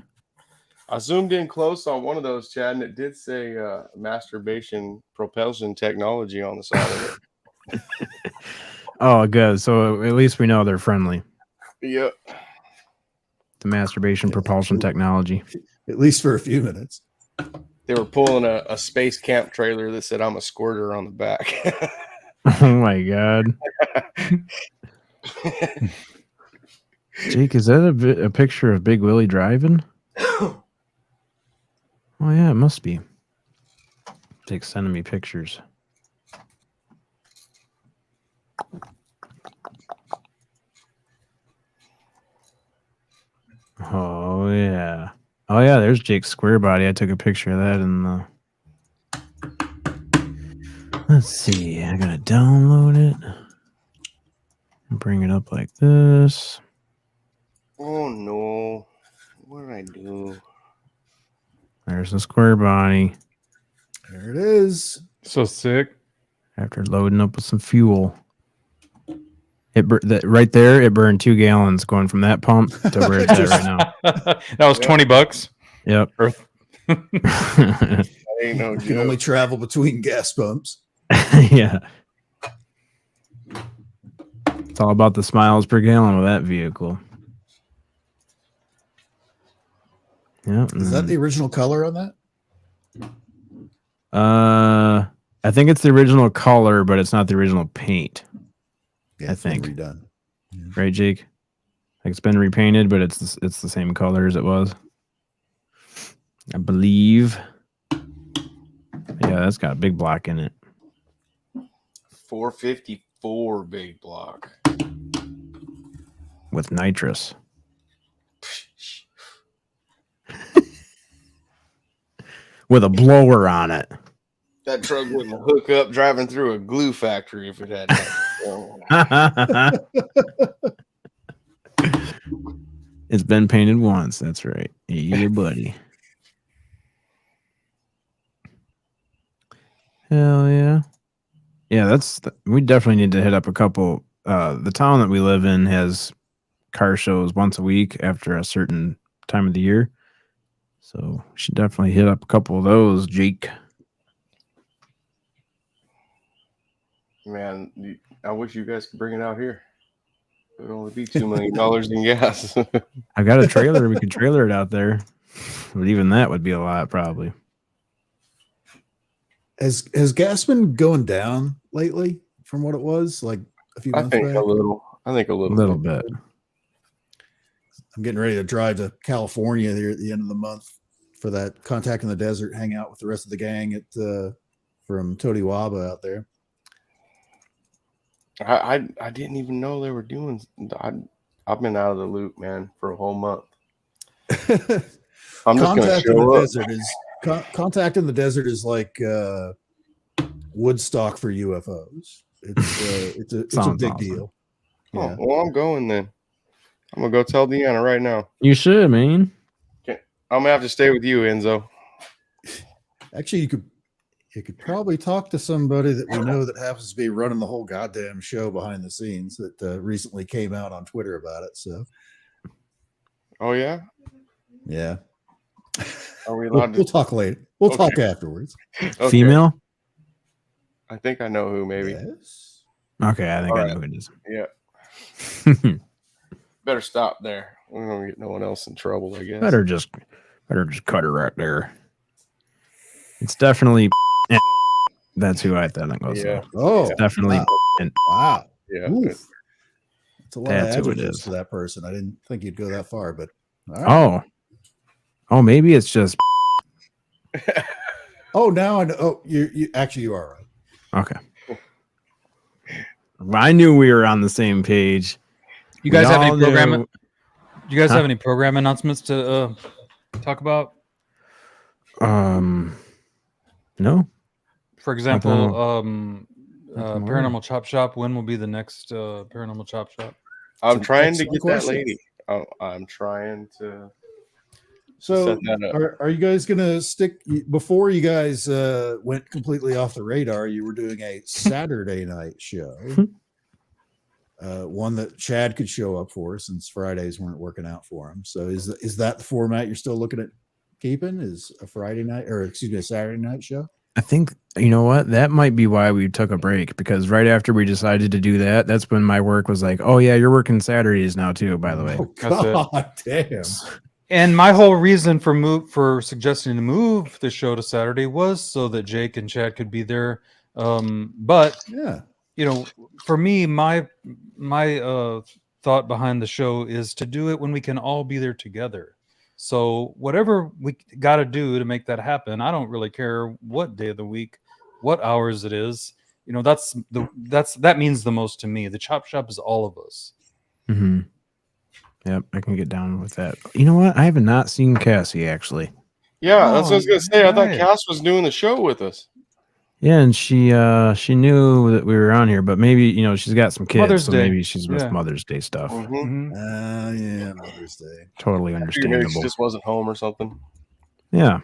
I zoomed in close on one of those, Chad, and it did say masturbation propulsion technology on the side of it. Oh, good. So at least we know they're friendly. Yep. The masturbation propulsion technology. At least for a few minutes. They were pulling a space camp trailer that said I'm a squirter on the back. Oh my God. Jake, is that a picture of Big Willie driving? Oh yeah, it must be. Jake's sending me pictures. Oh yeah. Oh yeah, there's Jake's square body. I took a picture of that in the. Let's see. I gotta download it. Bring it up like this. Oh no. What did I do? There's the square body. There it is. So sick. After loading up with some fuel. Right there, it burned 2 gallons going from that pump to where it's at right now. That was $20. Yep. Earth. That Ain't no You can only joke. travel between gas pumps. Yeah. It's all about the miles per gallon of that vehicle. Yeah. Is that the original color on that? I think it's the original color, but it's not the original paint. Yeah, I it's been think. redone. Right, Jake? Like it's been repainted, but it's the same color as it was. I believe. Yeah, that's got a big block in it. 454 big block. With nitrous. With a blower on it. That truck wouldn't hook up driving through a glue factory if it had It's been painted once. That's right. Yeah, buddy. Hell yeah. Yeah, we definitely need to hit up a couple. The town that we live in has car shows once a week after a certain time of the year. So we should definitely hit up a couple of those, Jake. Man, I wish you guys could bring it out here. It would only be $2 million in gas. I got a trailer. We could trailer it out there. But even that would be a lot, probably. Has gas been going down lately from what it was like a few months back? I think a little bit. I'm getting ready to drive to California here at the end of the month for that Contact in the Desert hangout with the rest of the gang at from Todiwaba out there. I didn't even know they were doing. I've been out of the loop, man, for a whole month. I'm just gonna show up. Contact in the Desert is like Woodstock for UFOs. It's a big deal. Oh, well, I'm going then. I'm gonna go tell Deanna right now. You should, man. Okay. I'm gonna have to stay with you, Enzo. Actually, you could probably talk to somebody that we know that happens to be running the whole goddamn show behind the scenes that recently came out on Twitter about it. So, oh yeah, yeah. Are we allowed We'll talk later. We'll talk afterwards. Okay. Female? I think I know who. Maybe. Yes. Okay, I think All I right. know who it is. Yeah. Better stop there. We're gonna get no one else in trouble, I guess. Better just cut her right there. It's definitely. That's who I thought it was. Yeah. Oh, it's definitely. Wow. Yeah. Oof. It's a lot That's of who it adjectives is. for that person. I didn't think you'd go that far, but all right. Oh, maybe it's just. Oh, now I know. Oh, you actually you are right. Okay. I knew we were on the same page. You guys have any Do you guys have any program announcements to talk about? No. For example, Paranormal Chop Shop. When will be the next Paranormal Chop Shop? I'm trying to excellent get question. that lady. I'm trying to. So, set that up. are you guys gonna stick before you guys went completely off the radar? You were doing a Saturday night show, one that Chad could show up for since Fridays weren't working out for him. So, is that the format you're still looking at keeping? Is a Friday night, or excuse me, a Saturday night show? I think, you know what? That might be why we took a break, because right after we decided to do that, that's when my work was like, oh, yeah, you're working Saturdays now, too, by the way. Oh, God damn. And my whole reason for suggesting to move the show to Saturday was so that Jake and Chad could be there. But yeah, you know, for me, my thought behind the show is to do it when we can all be there together. So whatever we got to do to make that happen, I don't really care what day of the week, what hours it is. You know, that means the most to me. The Chop Shop is all of us. Mm-hmm. Yep, I can get down with that. You know what? I have not seen Cassie, actually. Yeah, that's what I was gonna say. I thought right. Cass was doing the show with us. Yeah, and she knew that we were on here, but maybe, you know, she's got some kids, Mother's so Day. maybe she's with Yeah. Mother's Day stuff. Mm-hmm. Yeah, Mother's Day. Totally Maybe she understandable. just wasn't home or something. Yeah.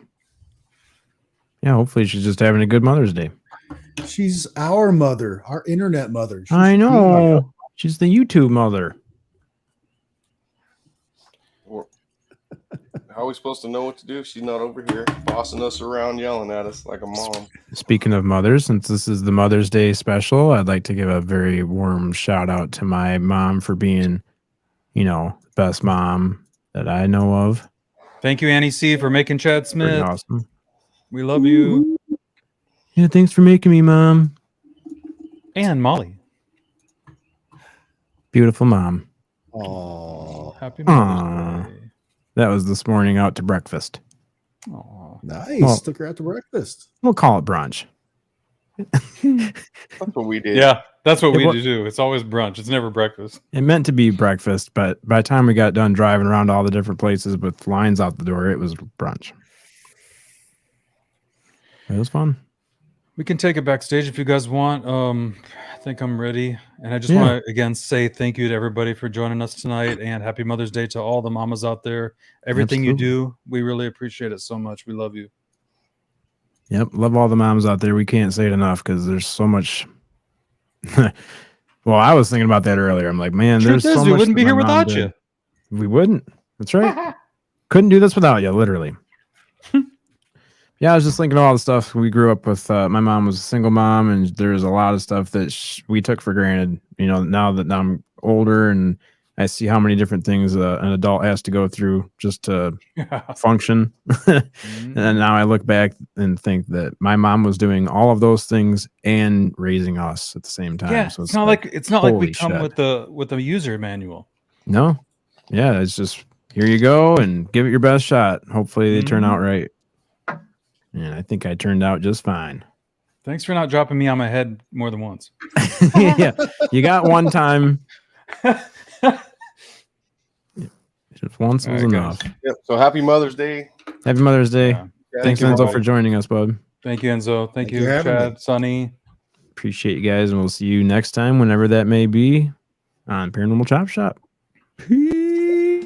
Yeah, hopefully she's just having a good Mother's Day. She's our mother, our internet mother. She's I know. She's the YouTube mother. How are we supposed to know what to do if she's not over here bossing us around, yelling at us like a mom? Speaking of mothers, since this is the Mother's Day special, I'd like to give a very warm shout out to my mom for being, the best mom that I know of. Thank you, Annie C, for making Chad Pretty Smith. awesome. We love you. Yeah, thanks for making me, Mom. And Molly. Beautiful mom. Oh, happy Mother's Day. That was this morning out to breakfast. Aww. Nice. Well, Took her out to breakfast. We'll call it brunch. That's what we did. Yeah, that's what we do. It's always brunch. It's never breakfast. It meant to be breakfast, but by the time we got done driving around all the different places with lines out the door, it was brunch. It was fun. We can take it backstage if you guys want. I think I'm ready. And I just want to, again, say thank you to everybody for joining us tonight, and happy Mother's Day to all the mamas out there. Everything you do, we really appreciate it so much. We love you. Yep. Love all the moms out there. We can't say it enough because there's so much. Well, I was thinking about that earlier. I'm like, man, there's so much. We wouldn't be that here my mom without did. you. We wouldn't. That's right. Couldn't do this without you, literally. Yeah, I was just thinking of all the stuff we grew up with. My mom was a single mom, and there's a lot of stuff that we took for granted. Now that I'm older and I see how many different things an adult has to go through just to function. And now I look back and think that my mom was doing all of those things and raising us at the same time. Yeah, So it's not like we holy come shit. with a user manual. No. Yeah, it's just here you go and give it your best shot. Hopefully they turn out right. And I think I turned out just fine. Thanks for not dropping me on my head more than once. Yeah, you got one time. Just once was enough. Yep. So happy Mother's Day. Happy Mother's Day. Yeah. Thanks, Thank you, Enzo, Bobby. for joining us, bud. Thank you, Enzo. Thank you, you for having me. Chad, Sonny. Appreciate you guys, and we'll see you next time, whenever that may be, on Paranormal Chop Shop. Peace.